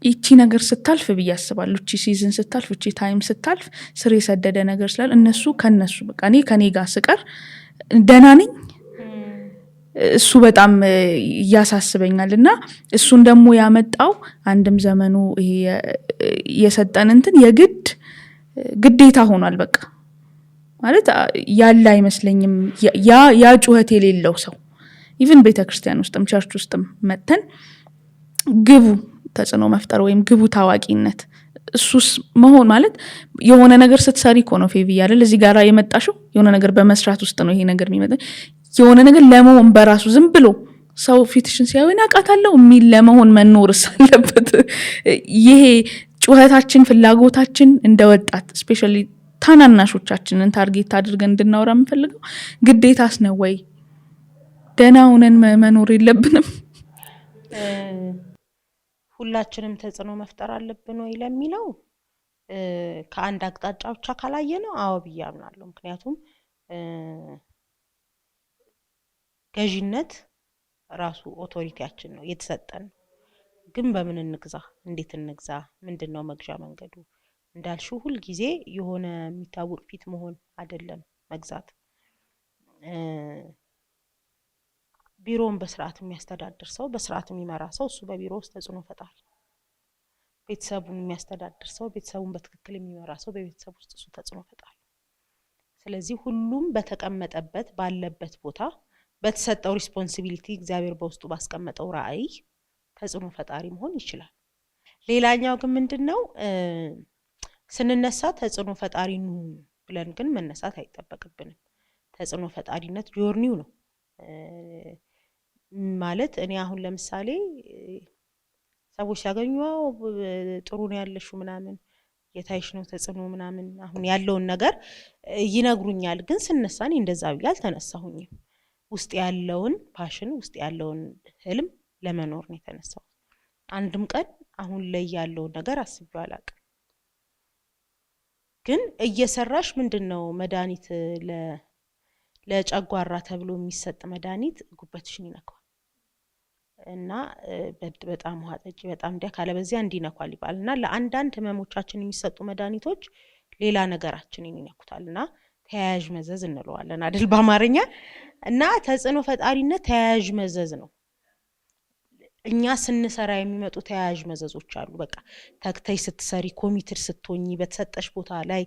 እቺ ነገር ስታልፍ በያስባሉ እቺ ሲዝን ስታልፍ እቺ ታይም ስታልፍ ስር የሰደደ ነገር ስላል እነሱ ከነሱ በቃ እኔ ከኔ ጋር ስቀር ደና ነኝ እሱ በጣም ያሳስበኛልና እሱን ደግሞ ያመጣው አንድም ዘመኑ ይሄ የሰጠን እንትን የግድ ግዴታ ሆኗል። በቃ ማለት ያለ አይመስለኝም ያ ጩኸት የሌለው ሰው ኢቭን ቤተክርስቲያን ውስጥም ቸርች ውስጥም መተን ግቡ ተጽዕኖ መፍጠር ወይም ግቡ ታዋቂነት እሱስ መሆን ማለት የሆነ ነገር ስትሰሪ እኮ ነው ፌቪ ያለ እዚህ ጋር የመጣሽው የሆነ ነገር በመስራት ውስጥ ነው ይሄ ነገር የሚመጣ የሆነ ነገር ለመሆን በራሱ ዝም ብሎ ሰው ፊትሽን ሲያዩ እናቃታለው የሚል ለመሆን መኖርስ አለበት። ይሄ ጩኸታችን ፍላጎታችን እንደወጣት ስፔሻሊ ታናናሾቻችንን ታርጌት አድርገን እንድናወራ የምንፈልገው ግዴታስ ነው ወይ? ደህና ሆነን መኖር የለብንም? ሁላችንም ተጽዕኖ መፍጠር አለብን ወይ ለሚለው ከአንድ አቅጣጫ ብቻ ካላየ ነው አዎ ብዬ አምናለሁ። ምክንያቱም ገዢነት ራሱ ኦቶሪቲያችን ነው የተሰጠን። ግን በምን እንግዛ፣ እንዴት እንግዛ፣ ምንድነው መግዣ መንገዱ? እንዳልሽው ሁሉ ጊዜ የሆነ የሚታወቅ ፊት መሆን አይደለም መግዛት። ቢሮን በስርዓት የሚያስተዳድር ሰው፣ በስርዓት የሚመራ ሰው እሱ በቢሮ ውስጥ ተጽዕኖ ፈጣሪ። ቤተሰቡን የሚያስተዳድር ሰው፣ ቤተሰቡን በትክክል የሚመራ ሰው በቤተሰብ ውስጥ እሱ ተጽዕኖ ፈጣሪ። ስለዚህ ሁሉም በተቀመጠበት ባለበት ቦታ በተሰጠው ሪስፖንሲቢሊቲ እግዚአብሔር በውስጡ ባስቀመጠው ራዕይ ተጽዕኖ ፈጣሪ መሆን ይችላል። ሌላኛው ግን ምንድነው ስንነሳ ተጽዕኖ ፈጣሪ ነው ብለን ግን መነሳት አይጠበቅብንም። ተጽዕኖ ፈጣሪነት ጆርኒው ነው ማለት። እኔ አሁን ለምሳሌ ሰዎች ሲያገኙው ጥሩ ነው ያለሽው ምናምን የታይሽ ነው ተጽዕኖ ምናምን አሁን ያለውን ነገር ይነግሩኛል። ግን ስነሳኔ እንደዛ ብዬ አልተነሳሁኝም። ውስጥ ያለውን ፓሽን ውስጥ ያለውን ህልም ለመኖር ነው የተነሳው። አንድም ቀን አሁን ላይ ያለውን ነገር አስቤው አላውቅም። ግን እየሰራሽ ምንድነው መድኃኒት ለጨጓራ ተብሎ የሚሰጥ መድኃኒት ጉበትሽን ይነካል እና በጣም ውሃ ጠጪ በጣም እንዲያ ካለ በዚያ እንዲነካል ይባልና ለአንዳንድ ህመሞቻችን የሚሰጡ መድኃኒቶች ሌላ ነገራችንን ይነኩታልና ተያያዥ መዘዝ እንለዋለን አይደል በአማርኛ። እና ተጽዕኖ ፈጣሪነት ተያያዥ መዘዝ ነው። እኛ ስንሰራ የሚመጡ ተያያዥ መዘዞች አሉ። በቃ ተክተይ ስትሰሪ ኮሚትድ ስትሆኚ በተሰጠሽ ቦታ ላይ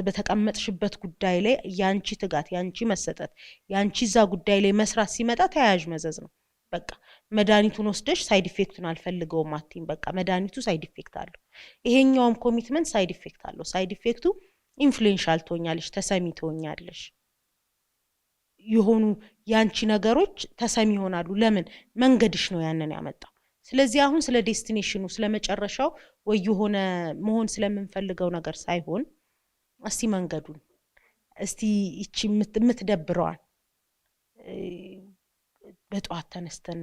በተቀመጥሽበት ጉዳይ ላይ ያንቺ ትጋት ያንቺ መሰጠት ያንቺ ዛ ጉዳይ ላይ መስራት ሲመጣ ተያያዥ መዘዝ ነው። በቃ መድኃኒቱን ወስደሽ ሳይድ ኢፌክቱን አልፈልገውም አትይም። በቃ መድኃኒቱ ሳይድ ኢፌክት አለው። ይሄኛውም ኮሚትመንት ሳይድ ኢፌክት አለው። ሳይድ ኢፌክቱ ኢንፍሉዌንሻል ትሆኛለሽ፣ ተሰሚ ትሆኛለሽ። የሆኑ ያንቺ ነገሮች ተሰሚ ይሆናሉ። ለምን? መንገድሽ ነው ያንን ያመጣው። ስለዚህ አሁን ስለ ዴስቲኔሽኑ ስለመጨረሻው ወይ የሆነ መሆን ስለምንፈልገው ነገር ሳይሆን እስቲ መንገዱን እስቲ እቺ የምትደብረዋን በጧት ተነስተን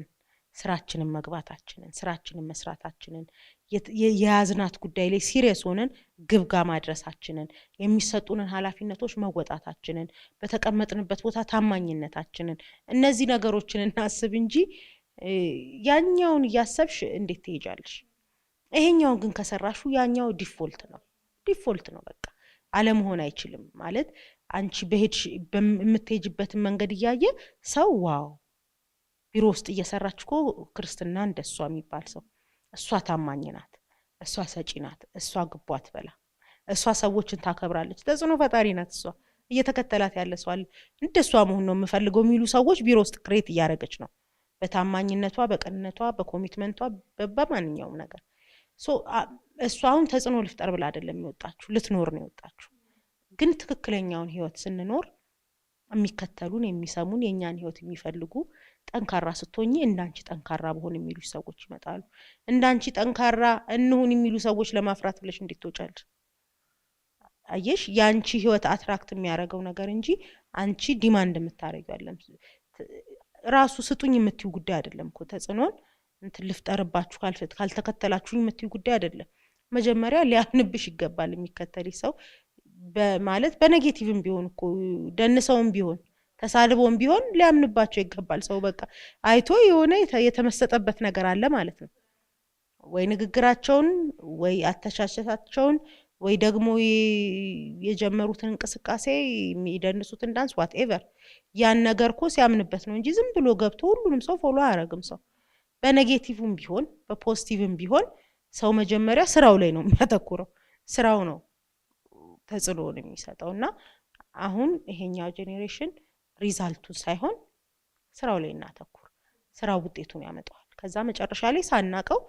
ስራችንን መግባታችንን ስራችንን መስራታችንን የያዝናት ጉዳይ ላይ ሲሪየስ ሆነን ግብጋ ማድረሳችንን የሚሰጡንን ኃላፊነቶች መወጣታችንን በተቀመጥንበት ቦታ ታማኝነታችንን እነዚህ ነገሮችን እናስብ እንጂ ያኛውን ያሰብሽ እንዴት ትሄጃለሽ? ይሄኛውን ግን ከሰራሹ ያኛው ዲፎልት ነው። በቃ አለመሆን አይችልም ማለት አንቺ በሄድሽ በምትሄጅበት መንገድ ያያየ ሰው ዋው ቢሮ ውስጥ እየሰራች እኮ ክርስትና እንደሷ የሚባል ሰው እሷ ታማኝ ናት፣ እሷ ሰጪ ናት፣ እሷ ግቧት በላ፣ እሷ ሰዎችን ታከብራለች፣ ተጽዕኖ ፈጣሪ ናት፣ እሷ እየተከተላት ያለ ሰው አለ እንደሷ መሆን ነው የምፈልገው የሚሉ ሰዎች ቢሮ ውስጥ ክሬት እያደረገች ነው በታማኝነቷ፣ በቅንነቷ፣ በኮሚትመንቷ፣ በማንኛውም ነገር። እሷ አሁን ተጽዕኖ ልፍጠር ብላ አይደለም የወጣችሁ ልትኖር ነው የወጣችሁ። ግን ትክክለኛውን ህይወት ስንኖር የሚከተሉን የሚሰሙን የኛን ህይወት የሚፈልጉ ጠንካራ ስትሆኚ እንዳንቺ ጠንካራ በሆን የሚሉ ሰዎች ይመጣሉ። እንዳንቺ ጠንካራ እንሁን የሚሉ ሰዎች ለማፍራት ብለሽ እንዴት ትወጫለሽ? አየሽ ያንቺ ህይወት አትራክት የሚያደርገው ነገር እንጂ አንቺ ዲማንድ የምታረጊው አይደለም። ራሱ ስጡኝ የምትዩ ጉዳይ አይደለም እኮ ተጽዕኖን እንትን ልፍጠርባችሁ ካልተከተላችሁኝ የምትዩ ጉዳይ አይደለም። መጀመሪያ ሊያምንብሽ ይገባል የሚከተልሽ ሰው በማለት በኔጌቲቭም ቢሆን እኮ ደንሰውም ቢሆን ተሳልቦም ቢሆን ሊያምንባቸው ይገባል። ሰው በቃ አይቶ የሆነ የተመሰጠበት ነገር አለ ማለት ነው። ወይ ንግግራቸውን ወይ አተሻሸታቸውን ወይ ደግሞ የጀመሩትን እንቅስቃሴ የሚደንሱትን ዳንስ ዋትኤቨር ያን ነገር እኮ ሲያምንበት ነው እንጂ ዝም ብሎ ገብቶ ሁሉንም ሰው ፎሎ አያረግም። ሰው በኔጌቲቭም ቢሆን በፖዚቲቭም ቢሆን ሰው መጀመሪያ ስራው ላይ ነው የሚያተኩረው። ስራው ነው ተጽዕኖን የሚሰጠውና አሁን ይሄኛው ጄኔሬሽን ሪዛልቱን ሳይሆን ስራው ላይ እናተኩር። ስራው ውጤቱን ያመጣዋል። ከዛ መጨረሻ ላይ ሳናቀው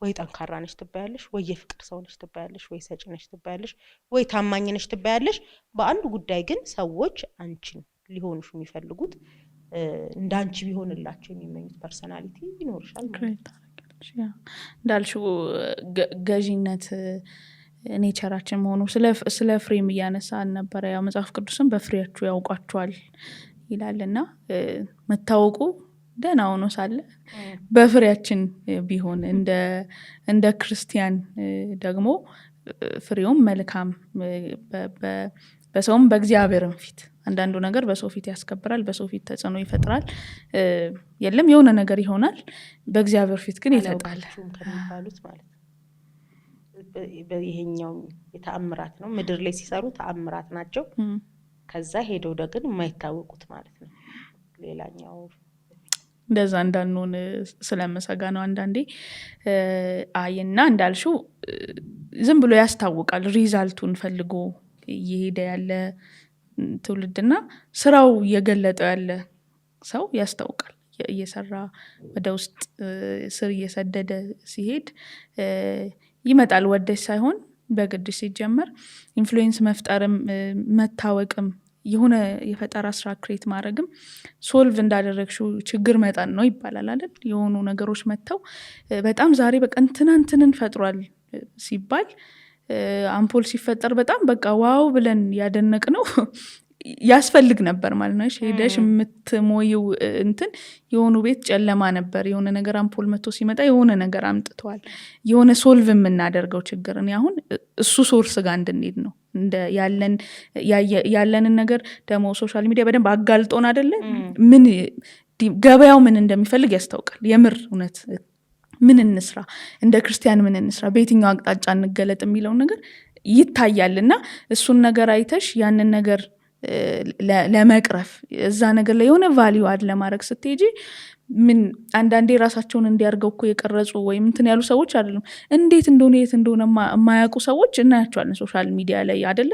ወይ ጠንካራ ነሽ ትባያለሽ፣ ወይ የፍቅር ሰው ነሽ ትባያለሽ፣ ወይ ሰጪ ነሽ ትባያለሽ፣ ወይ ታማኝ ነሽ ትባያለሽ። በአንዱ ጉዳይ ግን ሰዎች አንቺን ሊሆኑሽ የሚፈልጉት እንዳንቺ ቢሆንላቸው የሚመኙት ፐርሰናሊቲ ይኖርሻል ማለት ነው። እንዳልሽው ገዢነት ኔቸራችን መሆኑ ስለ ፍሬም እያነሳን ነበረ። ያው መጽሐፍ ቅዱስም በፍሬያችሁ ያውቋቸዋል ይላልና መታወቁ ደህና ሆኖ ሳለ በፍሬያችን ቢሆን እንደ ክርስቲያን ደግሞ ፍሬውም መልካም በሰውም በእግዚአብሔርም ፊት አንዳንዱ ነገር በሰው ፊት ያስከብራል፣ በሰው ፊት ተጽዕኖ ይፈጥራል። የለም የሆነ ነገር ይሆናል፣ በእግዚአብሔር ፊት ግን ይለጣል ከሚባሉት ማለት ነው። ይሄኛው የተአምራት ነው። ምድር ላይ ሲሰሩ ተአምራት ናቸው። ከዛ ሄደው ደግን የማይታወቁት ማለት ነው። ሌላኛው እንደዛ እንዳንሆን ስለመሰጋ ነው አንዳንዴ። አይና እንዳልሽው ዝም ብሎ ያስታውቃል። ሪዛልቱን ፈልጎ እየሄደ ያለ ትውልድና ስራው እየገለጠው ያለ ሰው ያስታውቃል። እየሰራ ወደ ውስጥ ስር እየሰደደ ሲሄድ ይመጣል። ወደሽ ሳይሆን በግድሽ ሲጀመር ኢንፍሉዌንስ መፍጠርም መታወቅም የሆነ የፈጠራ ስራ ክሬት ማድረግም ሶልቭ እንዳደረግሽው ችግር መጠን ነው ይባላል አይደል? የሆኑ ነገሮች መጥተው በጣም ዛሬ በቃ እንትናንትንን ፈጥሯል ሲባል አምፖል ሲፈጠር በጣም በቃ ዋው ብለን ያደነቅ ነው ያስፈልግ ነበር ማለት ነው። ሄደሽ የምትሞይው እንትን የሆኑ ቤት ጨለማ ነበር። የሆነ ነገር አምፖል መጥቶ ሲመጣ የሆነ ነገር አምጥተዋል። የሆነ ሶልቭ የምናደርገው ችግር እኔ አሁን እሱ ሶርስ ጋር እንድንሄድ ነው። ያለንን ነገር ደግሞ ሶሻል ሚዲያ በደንብ አጋልጦን አይደለ? ምን ገበያው ምን እንደሚፈልግ ያስታውቃል። የምር እውነት ምን እንስራ፣ እንደ ክርስቲያን ምን እንስራ፣ በየትኛው አቅጣጫ እንገለጥ የሚለው ነገር ይታያልና እሱን ነገር አይተሽ ያንን ነገር ለመቅረፍ እዛ ነገር ላይ የሆነ ቫልዩ አድ ለማድረግ ስትሄጂ ምን አንዳንዴ ራሳቸውን እንዲያርገው እኮ የቀረጹ ወይም እንትን ያሉ ሰዎች አይደለም እንዴት እንደሆነ የት እንደሆነ የማያውቁ ሰዎች እናያቸዋለን ሶሻል ሚዲያ ላይ አይደለ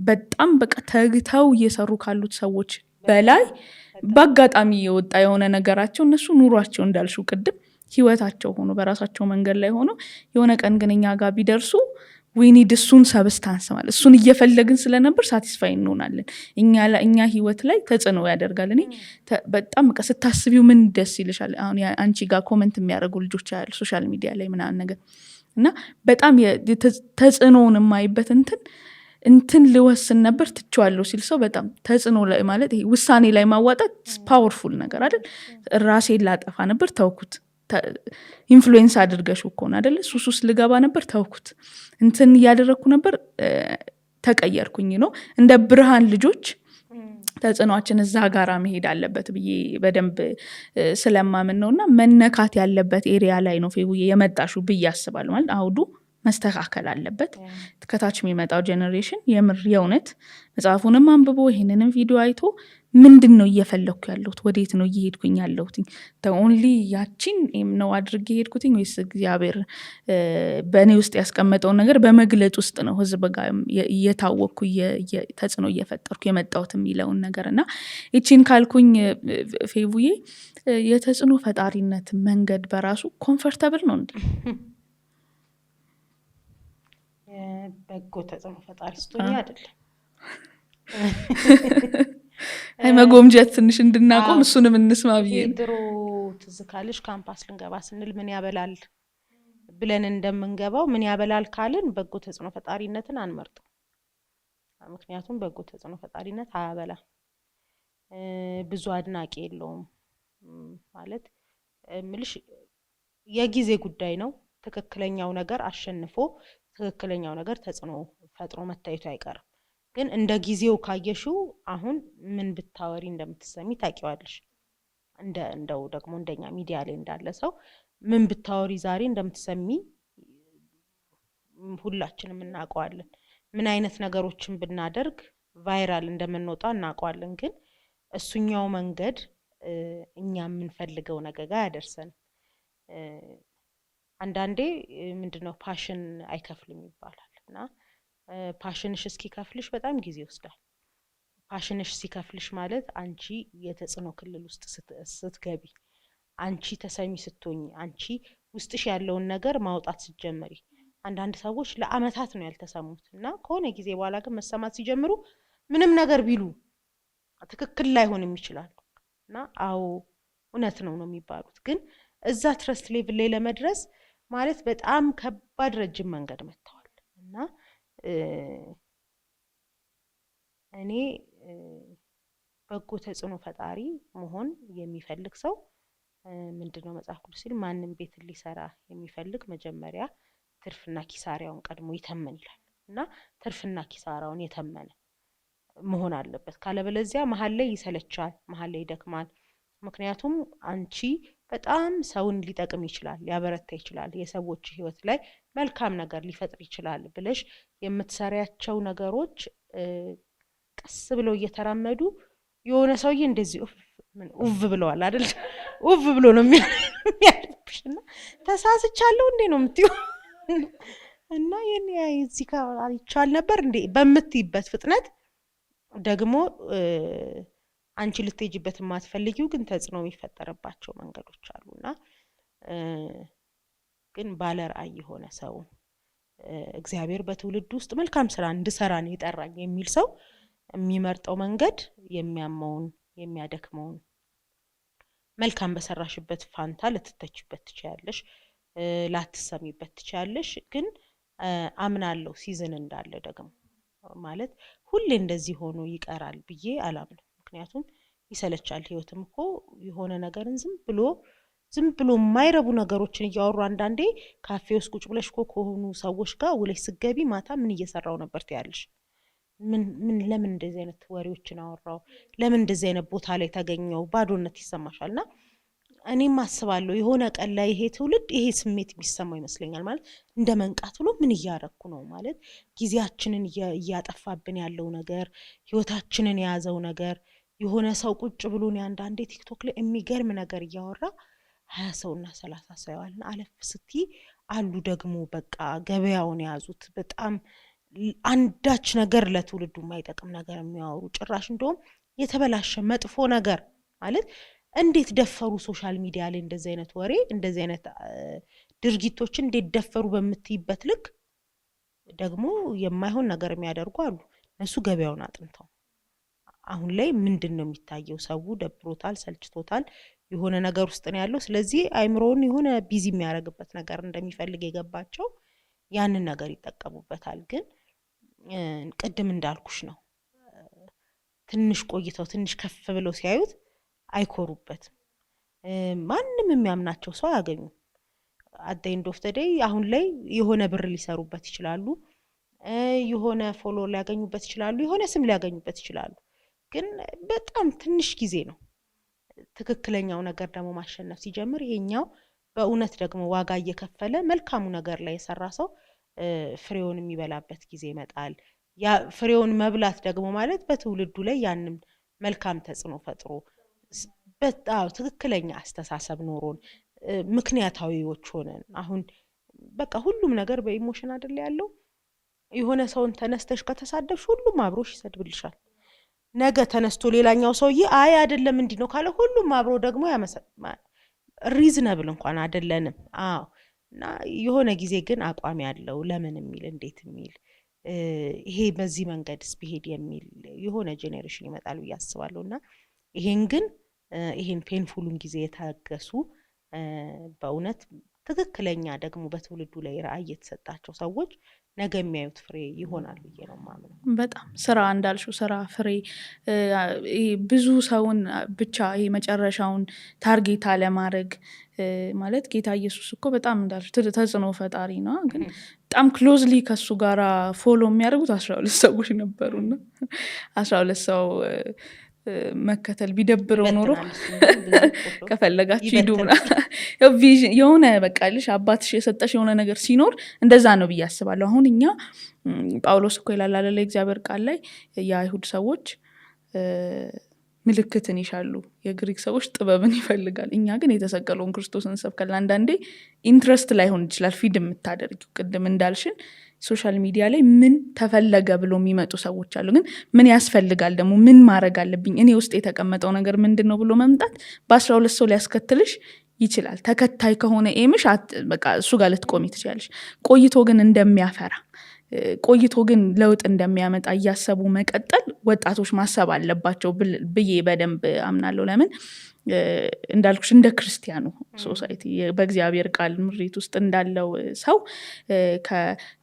በጣም በቃ ተግተው እየሰሩ ካሉት ሰዎች በላይ በአጋጣሚ የወጣ የሆነ ነገራቸው እነሱ ኑሯቸው እንዳልሹ ቅድም ህይወታቸው ሆኖ በራሳቸው መንገድ ላይ ሆኖ የሆነ ቀን ግን እኛ ጋር ቢደርሱ ዊኒድ እሱን ሰብስታንስ ማለት እሱን እየፈለግን ስለነበር ሳቲስፋይ እንሆናለን እኛ ህይወት ላይ ተጽዕኖ ያደርጋል እኔ በጣም ስታስቢው ምን ደስ ይልሻል አሁን አንቺ ጋር ኮሜንት የሚያደርጉ ልጆች አሉ ሶሻል ሚዲያ ላይ ምናምን ነገር እና በጣም ተጽዕኖውን የማይበት እንትን ልወስን ነበር ትቼዋለሁ ሲል ሰው በጣም ተጽዕኖ ላይ ማለት ይሄ ውሳኔ ላይ ማዋጣት ፓወርፉል ነገር አይደል ራሴን ላጠፋ ነበር ተውኩት ኢንፍሉዌንስ አድርገሽ እኮ ነው አይደል ሱስ ልገባ ነበር ተውኩት እንትን ያደረኩ ነበር ተቀየርኩኝ ነው እንደ ብርሃን ልጆች ተጽዕኖአችን እዛ ጋራ መሄድ አለበት ብዬ በደንብ ስለማምን ነውና መነካት ያለበት ኤሪያ ላይ ነው ፌቡዬ የመጣሹ ብዬ አስባለሁ ማለት አውዱ መስተካከል አለበት ከታች የሚመጣው ጄነሬሽን የምር የእውነት መጽሐፉንም አንብቦ ይሄንንም ቪዲዮ አይቶ ምንድነው እየፈለኩ ያለሁት ወዴት ነው እየሄድኩኝ ያለሁት ኦንሊ ያቺን ነው አድርጌ ሄድኩትኝ ወይስ እግዚአብሔር በእኔ ውስጥ ያስቀመጠውን ነገር በመግለጥ ውስጥ ነው ህዝብ ጋር እየታወቅኩ ተጽዕኖ እየፈጠርኩ የመጣሁት የሚለውን ነገርና እቺን ካልኩኝ ፌቡዬ የተጽዕኖ ፈጣሪነት መንገድ በራሱ ኮምፎርታብል ነው እንዴ በጎ ተጽዕኖ ፈጣሪ ስትሆኚ አይደለም አይ መጎምጀት ትንሽ እንድናቆም እሱንም እንስማ ብዬ ድሮ ትዝ ካለሽ ካምፓስ ልንገባ ስንል ምን ያበላል ብለን እንደምንገባው ምን ያበላል ካልን በጎ ተጽዕኖ ፈጣሪነትን አንመርጥም ምክንያቱም በጎ ተጽዕኖ ፈጣሪነት አያበላ ብዙ አድናቂ የለውም ማለት ምልሽ የጊዜ ጉዳይ ነው ትክክለኛው ነገር አሸንፎ ትክክለኛው ነገር ተጽዕኖ ፈጥሮ መታየቱ አይቀርም ግን እንደ ጊዜው ካየሽው አሁን ምን ብታወሪ እንደምትሰሚ ታቂዋለሽ እንደው ደግሞ እንደኛ ሚዲያ ላይ እንዳለ ሰው ምን ብታወሪ ዛሬ እንደምትሰሚ ሁላችንም እናውቀዋለን ምን አይነት ነገሮችን ብናደርግ ቫይራል እንደምንወጣ እናውቀዋለን ግን እሱኛው መንገድ እኛ የምንፈልገው ነገር ጋር ያደርሰን አንዳንዴ ምንድነው ፓሽን አይከፍልም ይባላልና ፓሽንሽ እስኪከፍልሽ በጣም ጊዜ ይወስዳል ፓሽንሽ ሲከፍልሽ ማለት አንቺ የተጽዕኖ ክልል ውስጥ ስትገቢ አንቺ ተሰሚ ስትሆኚ አንቺ ውስጥሽ ያለውን ነገር ማውጣት ስትጀምሪ አንዳንድ ሰዎች ለአመታት ነው ያልተሰሙትና ከሆነ ጊዜ በኋላ ግን መሰማት ሲጀምሩ ምንም ነገር ቢሉ ትክክል ላይሆንም ይችላልና አው እውነት ነው የሚባሉት ግን እዛ ትረስት ሌቭል ላይ ለመድረስ ማለት በጣም ከባድ ረጅም መንገድ መጥተዋልና እኔ በጎ ተጽዕኖ ፈጣሪ መሆን የሚፈልግ ሰው ምንድነው መጽሐፍ ቅዱስ ሲል ማንንም ቤት ሊሰራ የሚፈልግ መጀመሪያ ትርፍና ኪሳራውን ቀድሞ ይተመን ይላልና ትርፍና ኪሳራውን የተመነ መሆን አለበት ካለበለዚያ መሃል ላይ ይሰለቻል መሃል ላይ ይደክማል ምክንያቱም አንቺ በጣም ሰውን ሊጠቅም ይችላል ሊያበረታ ይችላል የሰዎች ህይወት ላይ መልካም ነገር ሊፈጥር ይችላል ብለሽ የምትሰሪያቸው ነገሮች ቀስ ብለው እየተራመዱ የሆነ ሰውዬ እንደዚህ ኡቭ ብለዋል አይደል ኡቭ ብሎ ነው የሚያልፍሽና ተሳስቻለሁ እንዴ ነው የምትዩ እና የኔ እዚህ ጋር ይቻል ነበር እንዴ በመትይበት ፍጥነት ደግሞ አንቺ ልትሄጂበት ማትፈልጊው ግን ተጽዕኖ የሚፈጠርባቸው መንገዶች አሉና ግን ባለራዕይ የሆነ ሰው እግዚአብሔር በትውልድ ውስጥ መልካም ስራ እንድሰራ ነው የጠራኝ የሚል ሰው የሚመርጠው መንገድ የሚያመውን የሚያደክመውን መልካም በሰራሽበት ፋንታ ልትተችበት ትችያለሽ ላትሰሚበት ትችያለሽ ግን አምናለሁ ሲዝን እንዳለ ደግሞ ማለት ሁሌ እንደዚህ ሆኖ ይቀራል ብዬ አላምንም ምክንያቱም ይሰለቻል ህይወትም እኮ የሆነ ነገርን ዝም ብሎ የማይረቡ ነገሮችን እያወሩ አንዳንዴ ካፌ ውስጥ ቁጭ ብለሽ ከሆኑ ሰዎች ጋር ውለሽ ስገቢ ማታ ምን እየሰራው ነበር ትያለሽ ምን ለምን እንደዚህ አይነት ወሬዎችን አወራው ለምን እንደዚህ አይነት ቦታ ላይ ተገኘው ባዶነት ይሰማሻልና እኔም አስባለሁ የሆነ ቀን ላይ ይሄ ትውልድ ይሄ ስሜት ቢሰማው ይመስለኛል። ማለት እንደ መንቃት ብሎ ምን እያረኩ ነው ማለት ጊዜያችንን እያጠፋብን ያለው ነገር ህይወታችንን የያዘው ነገር የሆነ ሰው ቁጭ ብሎ ነው አንዳንዴ ቲክቶክ ላይ የሚገርም ነገር እያወራ 20 ሰውና 30 ሰው ያዋልና አለፍ ስቲ አሉ ደግሞ በቃ ገበያውን ያዙት በጣም አንዳች ነገር ለትውልዱ የማይጠቅም ነገር የሚያወሩ ጭራሽ እንደውም የተበላሸ መጥፎ ነገር ማለት እንዴት ደፈሩ ሶሻል ሚዲያ ላይ እንደዚህ አይነት ወሬ እንደዚህ አይነት ድርጊቶችን እንዴት ደፈሩ በምትይበት ልክ ደግሞ የማይሆን ነገር የሚያደርጉ አሉ። እነሱ ገበያውን አጥንተው አሁን ላይ ምንድነው የሚታየው? ሰው ደብሮታል፣ ሰልችቶታል፣ የሆነ ነገር ውስጥ ነው ያለው። ስለዚህ አይምሮውን የሆነ ቢዚ የሚያደርግበት ነገር እንደሚፈልግ የገባቸው ያንን ነገር ይጠቀሙበታል። ግን ቅድም እንዳልኩሽ ነው ትንሽ ቆይተው ትንሽ ከፍ ብለው ሲያዩት አይኮሩበትም። ማንንም የሚያምናቸው ሰው ያገኙ at the end of the day አሁን ላይ የሆነ ብር ሊሰሩበት ይችላሉ፣ የሆነ ፎሎ ሊያገኙበት ይችላሉ፣ የሆነ ስም ሊያገኙበት ይችላሉ። ግን በጣም ትንሽ ጊዜ ነው። ትክክለኛው ነገር ደግሞ ማሸነፍ ሲጀምር ይሄኛው በእውነት ደግሞ ዋጋ እየከፈለ መልካሙ ነገር ላይ የሰራ ሰው ፍሬውን የሚበላበት ጊዜ ይመጣል። ያ ፍሬውን መብላት ደግሞ ማለት በትውልዱ ላይ ያንን መልካም ተጽዕኖ ፈጥሮ በጣም ትክክለኛ አስተሳሰብ ኖሮን ምክንያታዊዎች ሆነን አሁን በቃ ሁሉም ነገር በኢሞሽን አይደል ያለው። የሆነ ሰውን ተነስተሽ ከተሳደብሽ ሁሉም አብሮሽ ይሰድብልሻል። ነገ ተነስቶ ሌላኛው ሰውዬ አይ አይደለም እንዲ ነው ካለ ሁሉም አብሮ ደግሞ ያመሰግናል። ሪዝነብል እንኳን አይደለንም። እና የሆነ ጊዜ ግን አቋም ያለው ለምን የሚል እንዴት የሚል ይሄ በዚህ መንገድስ ቢሄድ የሚል የሆነ ጄኔሬሽን ይመጣል ብዬ አስባለሁና ይሄን ፔንፉሉን ጊዜ የታገሱ በእውነት ትክክለኛ ደግሞ በትውልዱ ላይ ራዕይ የተሰጣቸው ሰዎች ነገ የሚያዩት ፍሬ ይሆናል ብዬ ነው ማምነው። በጣም ስራ እንዳልሽው ስራ ፍሬ ብዙ ሰውን ብቻ ይሄ መጨረሻውን ታርጌት አለማድረግ ማለት ጌታ ኢየሱስ እኮ በጣም እንዳልሽ ተጽዕኖ ፈጣሪ ነው። ግን በጣም ክሎዝሊ ከሱ ጋራ ፎሎ የሚያደርጉት 12 ሰዎች ነበሩና 12 ሰው መከተል ቢደብረው ኖሮ ከፈለጋችሁ ሂዱና ቪዥን የሆነ በቃልሽ አባትሽ የሰጠሽ የሆነ ነገር ሲኖር እንደዛ ነው ብዬ አስባለሁ። አሁን እኛ ጳውሎስ እኮ ይላል አይደል እግዚአብሔር ቃል ላይ የአይሁድ ሰዎች ምልክትን ይሻሉ፣ የግሪክ ሰዎች ጥበብን ይፈልጋል። እኛ ግን የተሰቀለውን ክርስቶስን እንሰብካለን። አንዳንዴ ኢንትረስት ላይሆን ይችላል ፊድ የምታደርጊው ቅድም እንዳልሽን ሶሻል ሚዲያ ላይ ምን ተፈለገ ብሎ የሚመጡ ሰዎች አሉ። ግን ምን ያስፈልጋል ደግሞ ምን ማድረግ አለብኝ እኔ ውስጥ የተቀመጠው ነገር ምንድነው ብሎ መምጣት በ12 ሰው ሊያስከትልሽ ይችላል። ተከታይ ከሆነ ኤምሽ በቃ እሱ ጋር ልትቆሚ ትችላለሽ። ቆይቶ ግን እንደሚያፈራ ቆይቶ ግን ለውጥ እንደሚያመጣ እያሰቡ መቀጠል ወጣቶች ማሰብ አለባቸው ብዬ በደንብ አምናለሁ። ለምን እንዳልኩሽ እንደ ክርስቲያኑ ሶሳይቲ በእግዚአብሔር ቃል ምሪት ውስጥ እንዳለው ሰው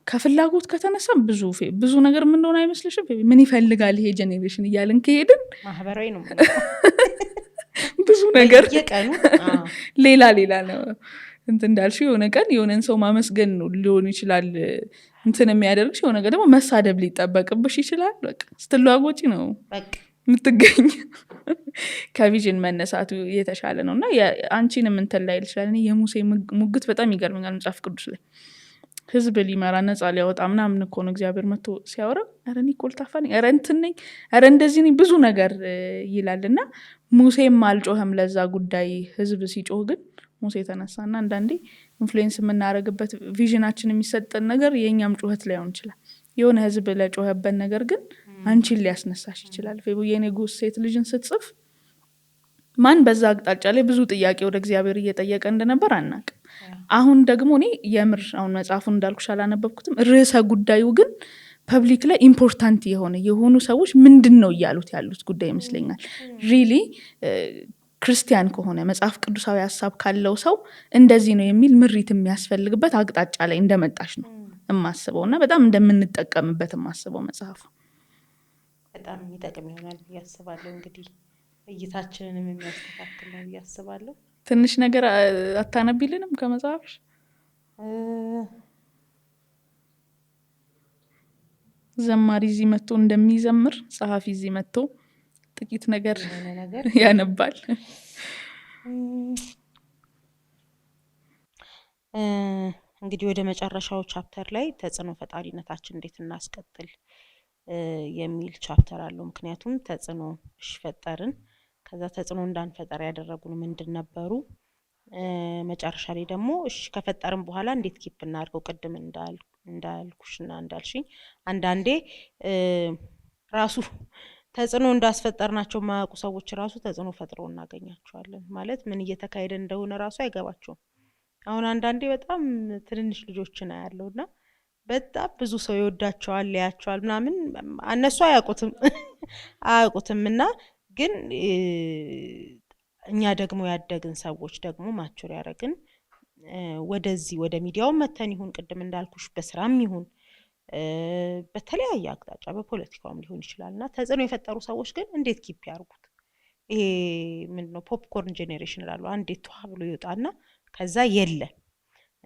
ከፍላጎት ከተነሳ ብዙ ነገር ምን እንደሆነ አይመስልሽም? ምን ይፈልጋል ይሄ ጄኔሬሽን እያልን ከሄድን ማህበራዊ ነው ብዙ ነገር የቀኑ ሌላ ነው። እንዳልሽው የሆነ ቀን የሆነን ሰው ማመስገን ሊሆን ይችላል እንትን የሚያደርግሽ፣ የሆነ ነገር ደግሞ መሳደብ ሊጠበቅብሽ ይችላል። በቃ ስትለዋወጪ ነው የምትገኝ። ከቪዥን መነሳቱ የተሻለ ነው። እና አንቺንም እንትን ላይ ይችላል። እኔ የሙሴ ሙግት በጣም ይገርመኛል። መጽሐፍ ቅዱስ ላይ ህዝብ ሊመራ ነፃ ሊያወጣ ምናምን እኮ ነው እግዚአብሔር መጥቶ ሲያወራ ኧረ እኔ ኮልታፋ ነኝ፣ ኧረ እንትን ነኝ፣ ኧረ እንደዚህ ነኝ ብዙ ነገር ይላልና ሙሴም አልጮህም ለዛ ጉዳይ። ህዝብ ሲጮህ ግን ሙሴ ተነሳና አንዳንዴ ኢንፍሉዌንስ የምናደርግበት ቪዥናችን የሚሰጠን ነገር የኛም ጩኸት ላይሆን ይችላል። የሆነ ህዝብ ለጮህበት ነገር ግን አንቺን ሊያስነሳሽ ይችላል። የኔ ጉስ ሴት ልጅን ስትጽፍ ማን በዛ አቅጣጫ ላይ ብዙ ጥያቄ ወደ እግዚአብሔር እየጠየቀ እንደነበር አናውቅም። አሁን ደግሞ እኔ የምር አሁን መጽሐፉን እንዳልኩሽ አላነበብኩትም። ርዕሰ ጉዳዩ ግን ፐብሊክ ላይ ኢምፖርታንት የሆኑ ሰዎች ምንድነው እያሉት ያሉት ጉዳይ ይመስለኛል። ሪሊ ክርስቲያን ከሆነ መጽሐፍ ቅዱሳዊ ሐሳብ ካለው ሰው እንደዚህ ነው የሚል ምሪት የሚያስፈልግበት አቅጣጫ ላይ እንደመጣሽ ነው የማስበው እና በጣም እንደምንጠቀምበት የማስበው መጽሐፉ በጣም የሚጠቅም ይሆናል ብዬ አስባለሁ። እንግዲህ እይታችንንም የሚያስተካክል ነው ብዬ አስባለሁ። ትንሽ ነገር አታነቢልንም ከመጽሐፍሽ? ዘማሪ እዚህ መጥቶ እንደሚዘምር ጸሐፊ እዚህ መጥቶ ጥቂት ነገር ያነባል። እንግዲህ ወደ መጨረሻው ቻፕተር ላይ ተጽዕኖ ፈጣሪነታችን እንዴት እናስቀጥል የሚል ቻፕተር አለው። ምክንያቱም ተጽዕኖ ፈጠርን፣ ከዛ ተጽዕኖ እንዳንፈጠር ያደረጉን ምንድን ነበሩ? መጨረሻ ላይ ደግሞ ከፈጠርን በኋላ እንዴት ኪፕ እናድርገው? ቅድም እንዳልኩሽና እንዳልሽኝ አንዳንዴ ራሱ ተጽዕኖ እንዳስፈጠርናቸው የማያውቁ ሰዎች ራሱ ተጽዕኖ ፈጥረው እናገኛቸዋለን። ማለት ምን እየተካሄደ እንደሆነ ራሱ አይገባቸውም። አሁን አንዳንዴ በጣም ትንንሽ ልጆችን አያለውና በጣም ብዙ ሰው ይወዳቸዋል፣ ያያቸዋል ምናምን፣ እነሱ አያውቁትም እና ግን እኛ ደግሞ ያደግን ሰዎች ደግሞ ማቹር ያደረግን ወደዚህ ወደ ሚዲያው መተን ይሁን ቅድም እንዳልኩሽ በስራም ይሁን በተለያየ አቅጣጫ በፖለቲካውም ሊሆን ይችላልና ተጽዕኖ የፈጠሩ ሰዎች ግን እንዴት ኪፕ ያርጉት? ይሄ ምንድነው ፖፕኮርን ጄኔሬሽን ላሉ አንዴ ተዋ ብሎ ይወጣና ከዛ የለም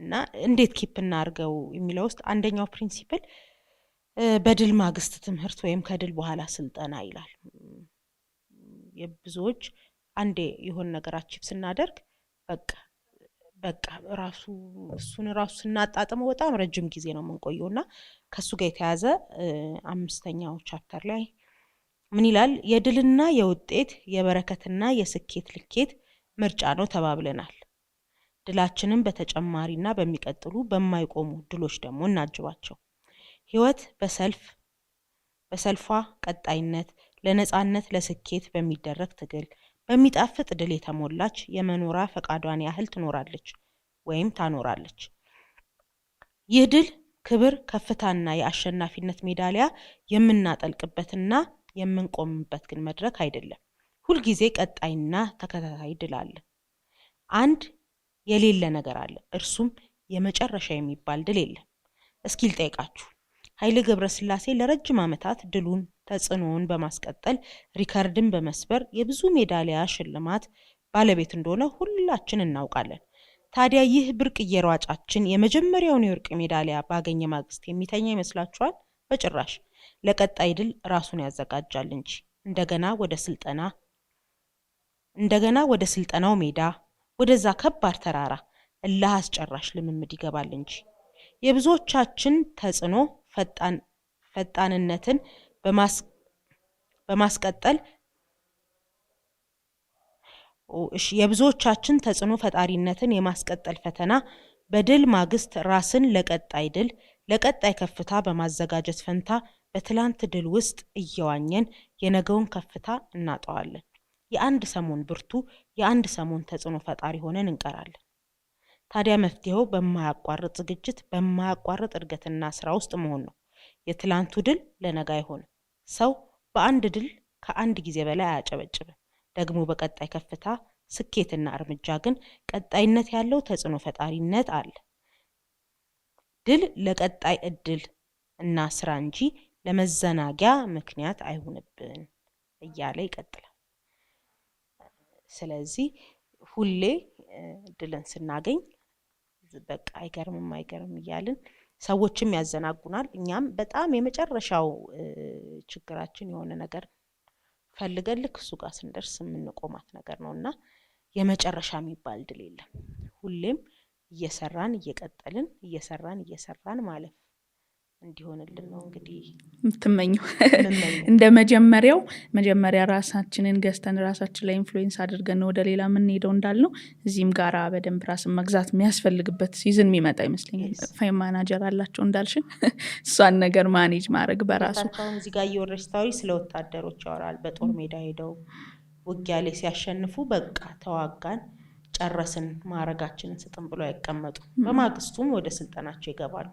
እና እንዴት ኪፕ እናርገው የሚለው ውስጥ አንደኛው ፕሪንሲፕል በድል ማግስት ትምህርት ወይም ከድል በኋላ ስልጠና ይላል። የብዙዎች አንዴ የሆነ ነገር አቺቭ ስናደርግ በቃ እሱን ራሱ ስናጣጥመው በጣም ረጅም ጊዜ ነው የምንቆየውና ከሱ ጋር የተያዘ 5ኛው ቻፕተር ላይ ምን ይላል? የድልና የውጤት የበረከትና የስኬት ልኬት ምርጫ ነው ተባብለናል። ድላችንን በተጨማሪና በሚቀጥሉ በማይቆሙ ድሎች ደግሞ እናጅባቸው። ህይወት በሰልፏ ቀጣይነት ለነጻነት ለስኬት በሚደረግ ትግል በሚጣፍጥ ድል የተሞላች የመኖራ ፈቃዷን ያህል ትኖራለች ወይም ታኖራለች። ይህ ድል ክብር፣ ከፍታና የአሸናፊነት ሜዳሊያ የምናጠልቅበትና የምንቆምበት ግን መድረክ አይደለም። ሁልጊዜ ቀጣይና ተከታታይ ድል አለ። አንድ የሌለ ነገር አለ፣ እርሱም የመጨረሻ የሚባል ድል የለም። እስኪ ልጠይቃችሁ፣ ኃይሌ ገብረስላሴ ለረጅም ዓመታት ድሉን ተጽዕኖውን በማስቀጠል ሪከርድን በመስበር የብዙ ሜዳሊያ ሽልማት ባለቤት እንደሆነ ሁላችን እናውቃለን። ታዲያ ይህ ብርቅዬ ሯጫችን የመጀመሪያውን የወርቅ ሜዳሊያ ባገኘ ማግስት የሚተኛ ይመስላችኋል? በጭራሽ። ለቀጣይ ድል ራሱን ያዘጋጃል እንጂ እንደገና ወደ ስልጠናው ሜዳ፣ ወደዛ ከባድ ተራራ እልህ አስጨራሽ ልምምድ ይገባል እንጂ። የብዙዎቻችን ተጽዕኖ ፈጣንነትን በማስቀጠል የብዙዎቻችን ተጽዕኖ ፈጣሪነትን የማስቀጠል ፈተና በድል ማግስት ራስን ለቀጣይ ድል ለቀጣይ ከፍታ በማዘጋጀት ፈንታ በትላንት ድል ውስጥ እየዋኘን የነገውን ከፍታ እናጠዋለን። የአንድ ሰሞን ብርቱ የአንድ ሰሞን ተጽዕኖ ፈጣሪ ሆነን እንቀራለን። ታዲያ መፍትሄው በማያቋርጥ ዝግጅት በማያቋርጥ እድገትና ስራ ውስጥ መሆን ነው። የትላንቱ ድል ለነገ አይሆንም። ሰው በአንድ ድል ከአንድ ጊዜ በላይ አያጨበጭብም። ደግሞ በቀጣይ ከፍታ ስኬትና እርምጃ ግን ቀጣይነት ያለው ተጽዕኖ ፈጣሪነት አለ። ድል ለቀጣይ እድል እና ስራ እንጂ ለመዘናጊያ ምክንያት አይሆንብን እያለ ይቀጥላል። ስለዚህ ሁሌ ድልን ስናገኝ በቃ አይገርም እያልን ሰዎችም ያዘናጉናል። እኛም በጣም የመጨረሻው ችግራችን የሆነ ነገር ፈልገን ልክ እሱ ጋር ስንደርስ የምንቆማት ነገር ነውና የመጨረሻ የሚባል ድል የለም። ሁሌም እየሰራን ማለፍ እንዲሆንልን ነው እንግዲህ የምትመኘው። እንደ መጀመሪያ ራሳችንን ገዝተን ራሳችን ላይ ኢንፍሉዌንስ አድርገን ወደ ሌላ የምንሄደው እንዳልነው እዚህም ጋራ በደንብ ራስን መግዛት የሚያስፈልግበት ሲዝን የሚመጣ ይመስለኛል። ፋይም ማናጀር አላቸው እንዳልሽን እሷን ነገር ማኔጅ ማድረግ በራሱ እዚህ ጋር እየወረሽ ስታወሪ ስለ ወታደሮች ያወራል። በጦር ሜዳ ሄደው ውጊያ ላይ ሲያሸንፉ በቃ ተዋጋን ጨረስን ማረጋችንን ስጥን ብሎ አይቀመጡ። በማግስቱም ወደ ስልጠናቸው ይገባሉ።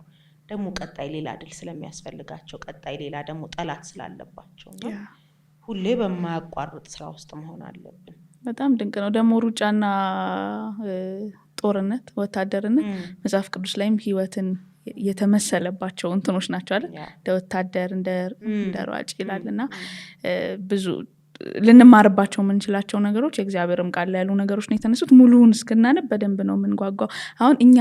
ደግሞ ቀጣይ ሌላ ድል ስለሚያስፈልጋቸው ቀጣይ ሌላ ደግሞ ጠላት ስላለባቸው ነው። ሁሌ በማያቋርጥ ስራ ውስጥ መሆን አለብን። በጣም ድንቅ ነው። ደግሞ ሩጫና ጦርነት ወታደርነት መጽሐፍ ቅዱስ ላይም ህይወትን የተመሰለባቸው እንትኖች ናቸው አይደል? እንደ ወታደር እንደ ሯጭ ይላልና ብዙ ልንማርባቸው የምንችላቸው ነገሮች የእግዚአብሔርም ቃል ላይ ያሉ ነገሮች ነው የተነሱት። ሙሉውን እስክናነብ በደንብ ነው የምንጓጓው። አሁን እኛ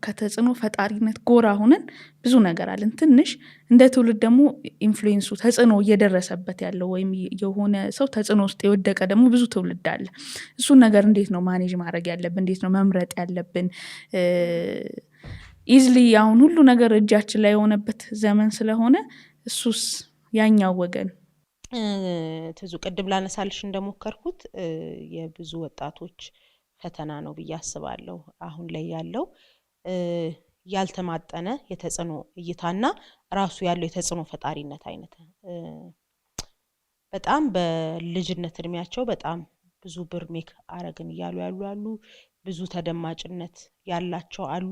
ከተጽዕኖ ፈጣሪነት ጎራ ሆነን ብዙ ነገር አለን። ትንሽ እንደ ትውልድ ደግሞ ኢንፍሉዌንሱ ተጽዕኖ እየደረሰበት ያለው ወይም የሆነ ሰው ተጽዕኖ ውስጥ የወደቀ ደግሞ ብዙ ትውልድ አለ። እሱን ነገር እንዴት ነው ማኔጅ ማድረግ ያለብን? እንዴት ነው መምረጥ ያለብን? ኢዝሊ አሁን ሁሉ ነገር እጃችን ላይ የሆነበት ዘመን ስለሆነ እሱስ ያኛው ወገን ትዙ ቅድም ላነሳልሽ እንደሞከርኩት የብዙ ወጣቶች ፈተና ነው ብዬ አስባለሁ። አሁን ላይ ያለው ያልተማጠነ የተጽዕኖ እይታና ራሱ ያለው የተጽዕኖ ፈጣሪነት አይነት በጣም በልጅነት እድሜያቸው በጣም ብዙ ብር ሜክ አረግን እያሉ ያሉ አሉ፣ ብዙ ተደማጭነት ያላቸው አሉ።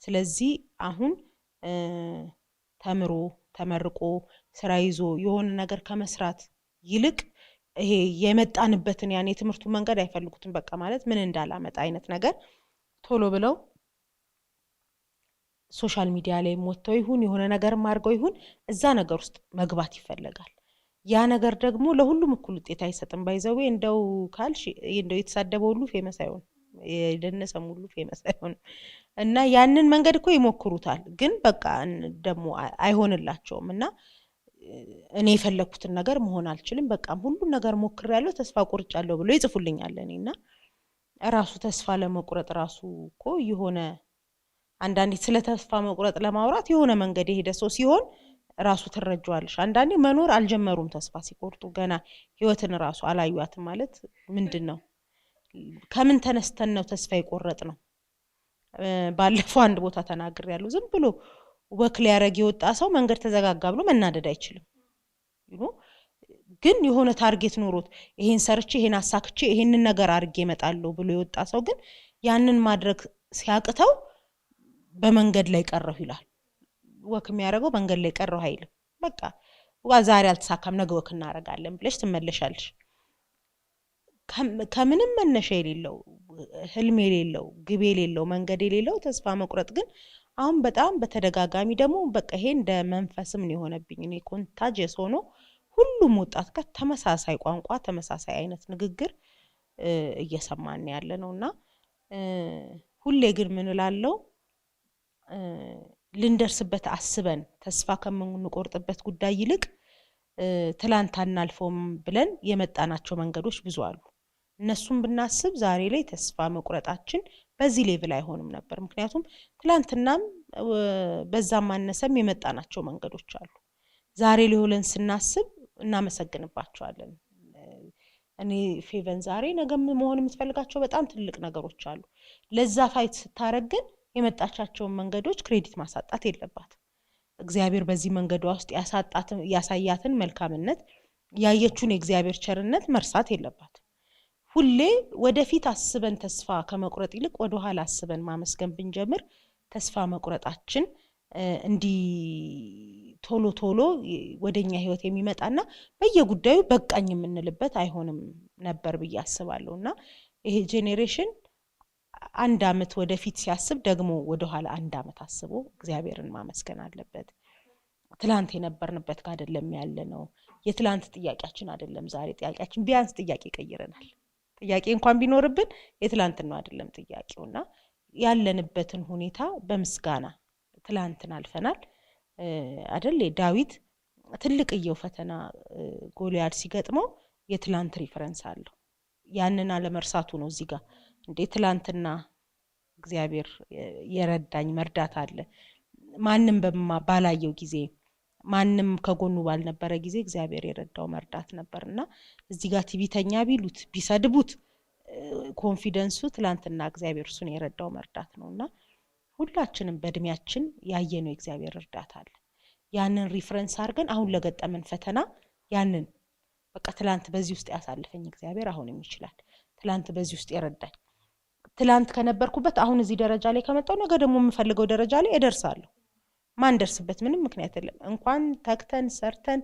ስለዚህ አሁን ተምሮ ተመርቆ ስራ ይዞ የሆነ ነገር ከመስራት ይልቅ ይሄ የመጣንበትን ያኔ የትምህርቱ መንገድ አይፈልጉትም። በቃ ማለት ምን እንዳላመጣ አይነት ነገር ቶሎ ብለው ሶሻል ሚዲያ ላይ ሞተው ይሁን የሆነ ነገር ማርገው ይሁን እዛ ነገር ውስጥ መግባት ይፈልጋል። ያ ነገር ደግሞ ለሁሉም እኩል ውጤት አይሰጥም። ባይዘው እንደው ካልሽ እንደው የተሳደበው ሁሉ ፌመስ አይሆን፣ የደነሰም ሁሉ ፌመስ አይሆን እና ያንን መንገድ እኮ ይሞክሩታል፣ ግን በቃ ደግሞ አይሆንላቸውም እና እኔ የፈለኩትን ነገር መሆን አልችልም፣ በቃ ሁሉን ነገር ሞክሬያለሁ ተስፋ ቆርጫለሁ ብሎ ይጽፉልኛል። እኔና ራሱ ተስፋ ለመቁረጥ ራሱ እኮ የሆነ አንዳንዴ ስለ ተስፋ መቁረጥ ለማውራት የሆነ መንገድ የሄደ ሰው ሲሆን ራሱ ትረጃዋለሽ። አንዳንዴ መኖር አልጀመሩም ተስፋ ሲቆርጡ ገና ህይወትን ራሱ አላዩአትም ማለት ምንድነው? ከምን ተነስተን ነው ተስፋ ይቆረጥ ነው? ባለፈው አንድ ቦታ ተናግሬያለሁ። ዝም ብሎ ወክ ሊያረግ የወጣ ሰው መንገድ ተዘጋጋ ብሎ መናደድ አይችልም። ግን የሆነ ታርጌት ኖሮት ይሄን ሰርቼ ይሄን አሳክቼ ይሄንን ነገር አድርጌ እመጣለሁ ብሎ የወጣ ሰው ግን ያንን ማድረግ ሲያቅተው በመንገድ ላይ ቀረሁ ይላል። ወክ የሚያረገው መንገድ ላይ ቀረሁ አይልም። በቃ ዛሬ አልተሳካም ነገ ወክ እናረጋለን ብለሽ ትመለሻለሽ። ከምንም መነሻ የሌለው ህልም የሌለው ግብ የሌለው መንገድ የሌለው ተስፋ መቁረጥ ግን አሁን በጣም በተደጋጋሚ ደግሞ በቃ ይሄ እንደ መንፈስም ነው የሆነብኝ። እኔ ኮንታጂየስ ሆኖ ሁሉም ወጣት ጋር ተመሳሳይ ቋንቋ ተመሳሳይ አይነት ንግግር እየሰማን ያለ ነውና ሁሌ ግን ምን እላለሁ ልንደርስበት አስበን ተስፋ ከምንቆርጥበት ጉዳይ ይልቅ ትላንት አናልፈውም ብለን የመጣናቸው መንገዶች ብዙ አሉ። እነሱም ብናስብ ዛሬ ላይ ተስፋ መቁረጣችን በዚህ ሌቭል አይሆንም ነበር። ምክንያቱም ትላንትናም በዛም ማነሰም የመጣናቸው መንገዶች አሉ። ዛሬ ላይ ሆነን ስናስብ እናመሰግንባቸዋለን። እኔ ፌቨን ዛሬ ነገም መሆን የምትፈልጋቸው በጣም ትልቅ ነገሮች አሉ። ለዛ ፋይት ስታረግን የመጣቻቸውን መንገዶች ክሬዲት ማሳጣት የለባት። እግዚአብሔር በዚህ መንገዷ ውስጥ ያሳያትን መልካምነት ያየችውን የእግዚአብሔር ቸርነት መርሳት የለባት። ሁሌ ወደፊት አስበን ተስፋ ከመቁረጥ ይልቅ ወደ ኋላ አስበን ማመስገን ብንጀምር ተስፋ መቁረጣችን እንዲ ቶሎ ቶሎ ወደኛ ህይወት የሚመጣና በየጉዳዩ በቃኝ የምንልበት አይሆንም ነበር ብዬ አስባለሁና ይሄ ጄኔሬሽን አንድ አመት ወደፊት ሲያስብ ደግሞ ወደ ኋላ አንድ አመት አስቦ እግዚአብሔርን ማመስገን አለበት። ትላንት የነበርንበት ጋር አይደለም ያለነው። የትላንት ጥያቄያችን አይደለም ዛሬ ጥያቄያችን። ቢያንስ ጥያቄ ቀይረናል። ጥያቄ እንኳን ቢኖርብን የትላንት ነው አይደለም ጥያቄውና ያለንበትን ሁኔታ በምስጋና ትላንትን አልፈናል አይደል? ዳዊት ትልቅየው ፈተና ጎልያድ ሲገጥመው የትላንት ሪፈረንስ አለው። ያንን አለመርሳቱ ነው እዚህ ጋር እንዴ ትላንትና እግዚአብሔር የረዳኝ መርዳት አለ። ማንም ባላየው ጊዜ ማንም ከጎኑ ባልነበረ ጊዜ እግዚአብሔር የረዳው መርዳት ነበርና እዚህ ጋር ትዕቢተኛ ቢሉት ቢሰድቡት ኮንፊደንሱ ትላንትና እግዚአብሔር እሱን የረዳው መርዳት ነውና ሁላችንም በእድሜያችን ያየነው እግዚአብሔር እርዳታ አለ። ያንን ሪፈረንስ አድርገን አሁን ለገጠመን ፈተና ያንን በቃ ትላንት በዚህ ውስጥ ያሳልፈኝ እግዚአብሔር አሁንም ይችላል። ትላንት በዚህ ውስጥ የረዳኝ ትላንት ከነበርኩበት አሁን እዚህ ደረጃ ላይ ከመጣው ነገ ደግሞ የምፈልገው ደረጃ ላይ እደርሳለሁ። ማን ደርስበት ምንም ምክንያት የለም። እንኳን ተክተን ሰርተን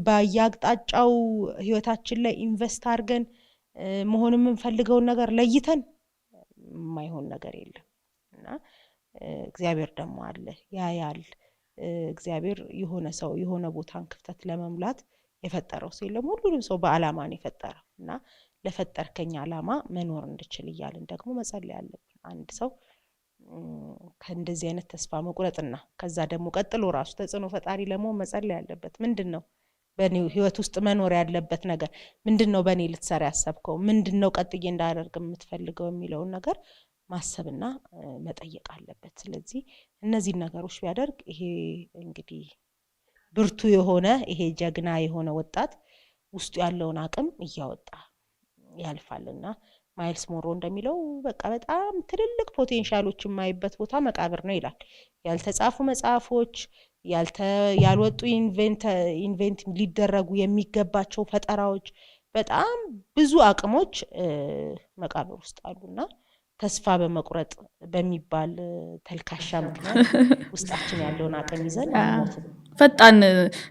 በየአቅጣጫው ህይወታችን ላይ ኢንቨስት አድርገን መሆን የምንፈልገው ነገር ለይተን የማይሆን ነገር የለም እና እግዚአብሔር ደግሞ አለ ያያል። እግዚአብሔር የሆነ ሰው የሆነ ቦታን ክፍተት ለመሙላት የፈጠረው ሰው የለም። ሁሉንም ሰው በአላማ ነው የፈጠረው እና ለፈጠርከኝ አላማ መኖር እንድችል እያልን ደግሞ መጸለይ አለብን። አንድ ሰው ከእንደዚህ አይነት ተስፋ መቁረጥና ከዛ ደግሞ ቀጥሎ ራሱ ተጽዕኖ ፈጣሪ ለመሆን መጸለይ ያለበት ምንድነው? በኔ ህይወት ውስጥ መኖር ያለበት ነገር ምንድነው? በኔ ልትሰራ ያሰብከው ምንድነው? ቀጥዬ እንዳደርግ የምትፈልገው የሚለውን ነገር ማሰብና መጠየቅ አለበት። ስለዚህ እነዚህ ነገሮች ቢያደርግ ይሄ እንግዲህ ብርቱ የሆነ ይሄ ጀግና የሆነ ወጣት ውስጡ ያለውን አቅም እያወጣ ያልፋልና ማይልስ ሞሮ እንደሚለው በቃ በጣም ትልልቅ ፖቴንሻሎች የማይበት ቦታ መቃብር ነው ይላል። ያልተጻፉ መጽሐፎች ያልወጡ ኢንቨንት ሊደረጉ የሚገባቸው ፈጠራዎች በጣም ብዙ አቅሞች መቃብር ውስጥ አሉና ተስፋ በመቁረጥ በሚባል ተልካሻ ምክንያት ውስጣችን ያለውን አቅም ይዘን አንሞትም።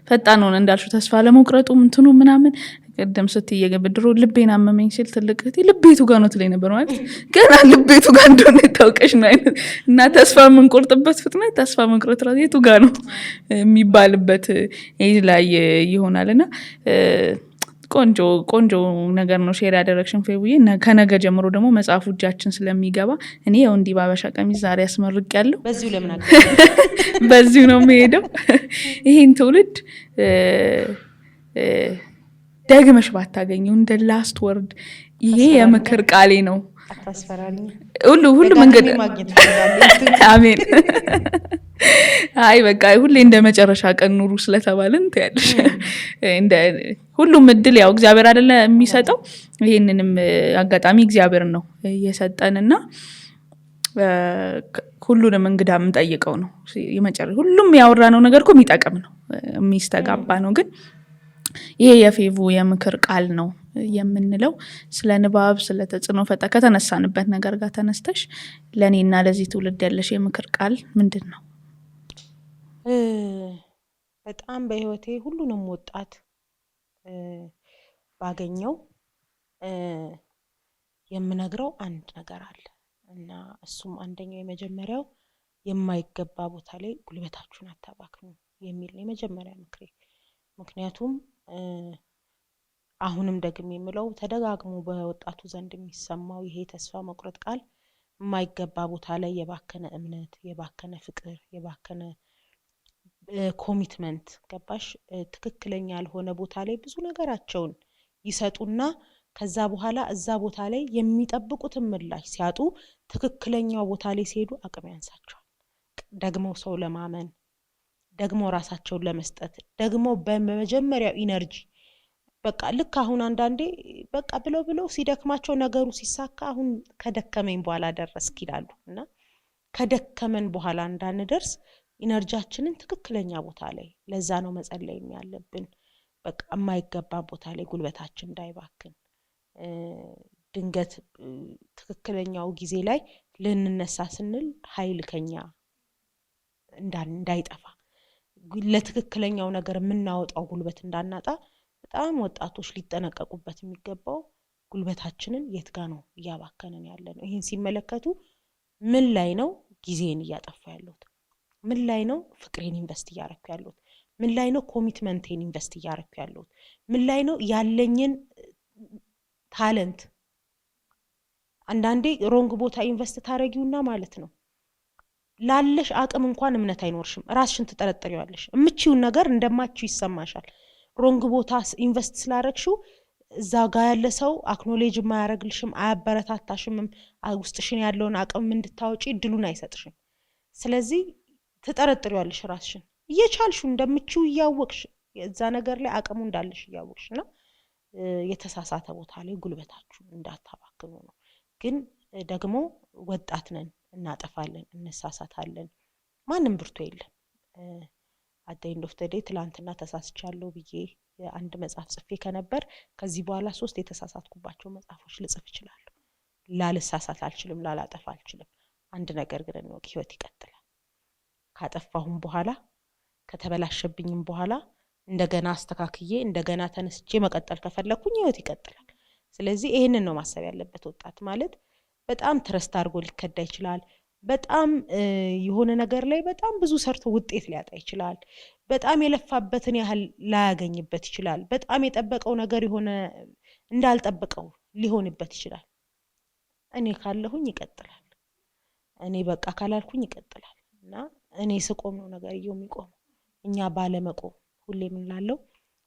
ፈጣን ሆነ እንዳልሽው ተስፋ ለመቁረጡ እንትኑ ምናምን ቀደም ስትይ የብድሮ ልቤን አመመኝ ሲል ትልቅ ልቤቱ ጋር ነው ትለኝ ነበር ማለት ገና ልቤቱ ጋር እንደሆነ ታውቀሽ ነው አይነት እና ተስፋ የምንቆርጥበት ፍጥነት ተስፋ መቁረጥ ራሱ የቱ ጋር ነው የሚባልበት ላይ ይሆናልና ቆንጆ ነገር ነው ሼር ያደረግሽን ፌቡዬ። ከነገ ጀምሮ ደግሞ መጽሐፉ እጃችን ስለሚገባ እኔ ያው እንዲህ ባበሻ ቀሚስ ዛሬ አስመርቅ ያለው በዚሁ ነው የሚሄደው። ይሄን ትውልድ ደግመሽ ባታገኘው እንደ ላስት ወርድ ይሄ የምክር ቃሌ ነው። ሁሉ መንገድ አሜን። አይ በቃ ሁሌ እንደ መጨረሻ ቀን ኑሩ ስለተባልን ታያለሽ እንደ ሁሉም እድል ያው እግዚአብሔር አይደለ የሚሰጠው። ይሄንንም አጋጣሚ እግዚአብሔር ነው የሰጠንና ሁሉንም እንግዳ የምንጠይቀው ነው። የመጨረሻ ሁሉም ያወራነው ነገር እኮ የሚጠቅም ነው የሚስተጋባ ነው። ግን ይሄ የፌቡ የምክር ቃል ነው የምንለው ስለ ንባብ ስለ ተጽዕኖ ፈጠራ ከተነሳንበት ነገር ጋር ተነስተሽ ለኔና ለዚህ ትውልድ ያለሽ የምክር ቃል ምንድን ነው? በጣም በህይወቴ ሁሉንም ወጣት ባገኘው የምነግረው አንድ ነገር አለ እና እሱም አንደኛው የመጀመሪያው የማይገባ ቦታ ላይ ጉልበታችሁን አታባክኑ የሚል ነው የመጀመሪያ ምክሬ። ምክንያቱም አሁንም ደግሜ የምለው ተደጋግሞ በወጣቱ ዘንድ የሚሰማው ይሄ ተስፋ መቁረጥ ቃል የማይገባ ቦታ ላይ የባከነ እምነት፣ የባከነ ፍቅር፣ የባከነ ኮሚትመንት ገባሽ ትክክለኛ ያልሆነ ቦታ ላይ ብዙ ነገራቸውን ይሰጡና ከዛ በኋላ እዛ ቦታ ላይ የሚጠብቁትን ምላሽ ሲያጡ ትክክለኛው ቦታ ላይ ሲሄዱ አቅም ያንሳቸዋል። ደግሞ ሰው ለማመን ደግሞ ራሳቸውን ለመስጠት ደግሞ በመጀመሪያው ኢነርጂ በቃ ልክ አሁን አንዳንዴ በቃ ብለው ሲደክማቸው ነገሩ ሲሳካ አሁን ከደከመኝ በኋላ ደረስክ ይላሉ እና ከደከመን በኋላ እንዳንደርስ ኢነርጂያችንን ትክክለኛ ቦታ ላይ ለዛ ነው መጸለይ ያለብን። በቃ የማይገባ ቦታ ላይ ጉልበታችን እንዳይባክን ድንገት ትክክለኛው ጊዜ ላይ ልንነሳ ስንል ኃይል ከኛ እንዳይጠፋ ለትክክለኛው ነገር የምናወጣው ጉልበት እንዳናጣ በጣም ወጣቶች ሊጠነቀቁበት የሚገባው ጉልበታችንን የት ጋር ነው እያባከነን ያለነው። ይሄን ሲመለከቱ ምን ላይ ነው ጊዜን እያጠፋ ያለሁት? ምን ላይ ነው ፍቅሬን ኢንቨስት እያረኩ ያለሁት? ምን ላይ ነው ኮሚትመንቴን ኢንቨስት እያረኩ ያለሁት? ምን ላይ ነው ያለኝን ታለንት አንዳንዴ ሮንግ ቦታ ኢንቨስት ታረጊውና ማለት ነው ላለሽ አቅም እንኳን እምነት አይኖርሽም። ራስሽን ትጠረጥሪዋለሽ። እምቺውን ነገር እንደማቺው ይሰማሻል። ሮንግ ቦታ ኢንቨስት ስላረግሽው እዛ ጋር ያለ ሰው አክኖሌጅ ማያረግልሽም፣ አያበረታታሽም፣ ውስጥሽን ያለውን አቅም እንድታወጪ እድሉን አይሰጥሽም። ስለዚህ ትጠረጥሪዋለሽ ራስሽን እየቻልሽው እንደምቺው እያወቅሽ እዛ ነገር ላይ አቅሙ እንዳለሽ እያወቅሽና የተሳሳተ ቦታ ላይ ጉልበታችሁ እንዳታባክኑ ነው። ግን ደግሞ ወጣት ነን፣ እናጠፋለን፣ እንሳሳታለን። ማንም ብርቱ የለም። አዳይንድ ኦፍ ተዴ ትላንትና ተሳስቻለሁ ብዬ አንድ መጽሐፍ ጽፌ ከነበር ከዚህ በኋላ 3 የተሳሳትኩባቸው መጽሐፎች ልጽፍ እችላለሁ። ላልሳሳት አልችልም፣ ላላጠፋ አልችልም። አንድ ነገር ግን ነው ህይወት ይቀጥላል። ካጠፋሁም በኋላ ከተበላሸብኝም በኋላ እንደገና አስተካክዬ እንደገና ተነስቼ መቀጠል ከፈለኩኝ ህይወት ይቀጥላል። ስለዚህ ይሄንን ነው ማሰብ ያለበት ወጣት ማለት። በጣም ትረስት አድርጎ ሊከዳ ይችላል። በጣም የሆነ ነገር ላይ በጣም ብዙ ሰርቶ ውጤት ሊያጣ ይችላል። በጣም የለፋበትን ያህል ላያገኝበት ይችላል። በጣም የጠበቀው ነገር የሆነ እንዳልጠበቀው ሊሆንበት ይችላል። እኔ ካለሁኝ ይቀጥላል። እኔ በቃ ካላልኩኝ ይቀጥላል። እና እኔ ስቆም ነው ነገር የሚቆመው። እኛ ባለመቆም ሁሌ ምን ላለው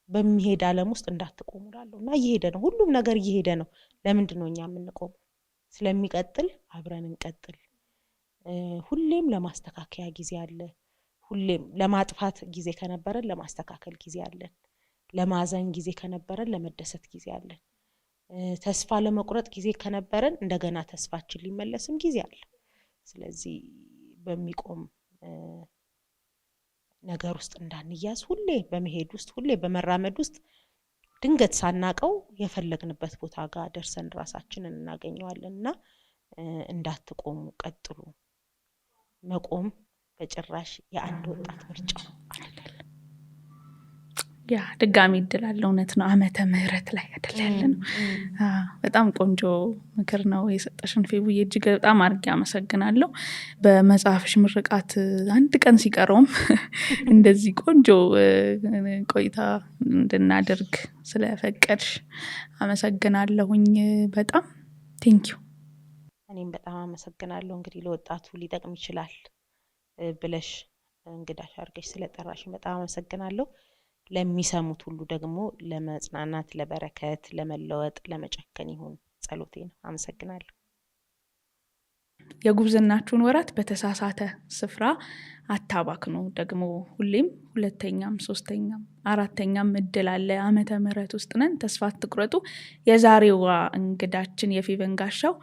በሚሄድ ዓለም ውስጥ እንዳትቆሙ ላለው እና እየሄደ ነው፣ ሁሉም ነገር እየሄደ ነው። ለምንድን ነው እኛ የምንቆመው? ስለሚቀጥል አብረን እንቀጥል። ሁሌም ለማስተካከያ ጊዜ አለ። ሁሌም ለማጥፋት ጊዜ ከነበረን ለማስተካከል ጊዜ አለን። ለማዘን ጊዜ ከነበረን ለመደሰት ጊዜ አለን። ተስፋ ለመቁረጥ ጊዜ ከነበረን እንደገና ተስፋችን ሊመለስም ጊዜ አለ። ስለዚህ በሚቆም ነገር ውስጥ እንዳንያዝ ሁሌ በመሄድ ውስጥ ሁሌ በመራመድ ውስጥ ድንገት ሳናቀው የፈለግንበት ቦታ ጋር ደርሰን ራሳችንን እናገኘዋለንና እንዳትቆሙ ቀጥሉ። መቆም በጭራሽ የአንድ ወጣት ምርጫ አይደለም። ያ ድጋሚ እድላለሁ። እውነት ነው። ዓመተ ምህረት ላይ አይደል ያለነው። በጣም ቆንጆ ምክር ነው የሰጠሽን ፌቡዬ፣ እጅግ በጣም አድርጌ አመሰግናለሁ። በመጽሐፍሽ ምርቃት አንድ ቀን ሲቀረውም እንደዚህ ቆንጆ ቆይታ እንድናደርግ ስለፈቀድሽ አመሰግናለሁኝ። በጣም ቴንኪው። እኔም በጣም አመሰግናለሁ። እንግዲህ ለወጣቱ ሊጠቅም ይችላል ብለሽ እንግዳሽ አድርገሽ ስለጠራሽኝ በጣም አመሰግናለሁ። ለሚሰሙት ሁሉ ደግሞ ለመጽናናት፣ ለበረከት፣ ለመለወጥ፣ ለመጨከን ይሁን ጸሎቴ ነው። አመሰግናለሁ። የጉብዝናችሁን ወራት በተሳሳተ ስፍራ አታባክኑ። ደግሞ ሁሌም ሁለተኛም ሶስተኛም አራተኛም እድል አለ። ዓመተ ምህረት ውስጥ ነን። ተስፋ አትቁረጡ። የዛሬዋ እንግዳችን የፌቨን ጋሻው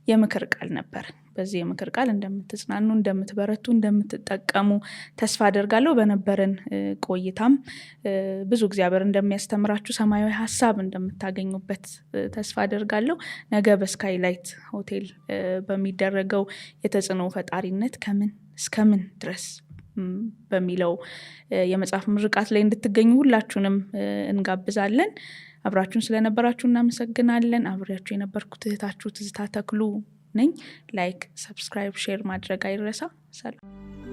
የምክር ቃል ነበር። በዚህ የምክር ቃል እንደምትጽናኑ፣ እንደምትበረቱ፣ እንደምትጠቀሙ ተስፋ አደርጋለሁ። በነበረን ቆይታም ብዙ እግዚአብሔር እንደሚያስተምራችሁ፣ ሰማያዊ ሀሳብ እንደምታገኙበት ተስፋ አደርጋለሁ። ነገ በስካይላይት ሆቴል በሚደረገው የተጽዕኖ ፈጣሪነት ከምን እስከምን ድረስ በሚለው የመጽሐፍ ምርቃት ላይ እንድትገኙ ሁላችሁንም እንጋብዛለን። አብራችሁን ስለነበራችሁ እናመሰግናለን። አብሬያችሁ የነበርኩት እህታችሁ ትዝታ ተክሉ ነኝ። ላይክ፣ ሰብስክራይብ፣ ሼር ማድረግ አይረሳ። ሰላም።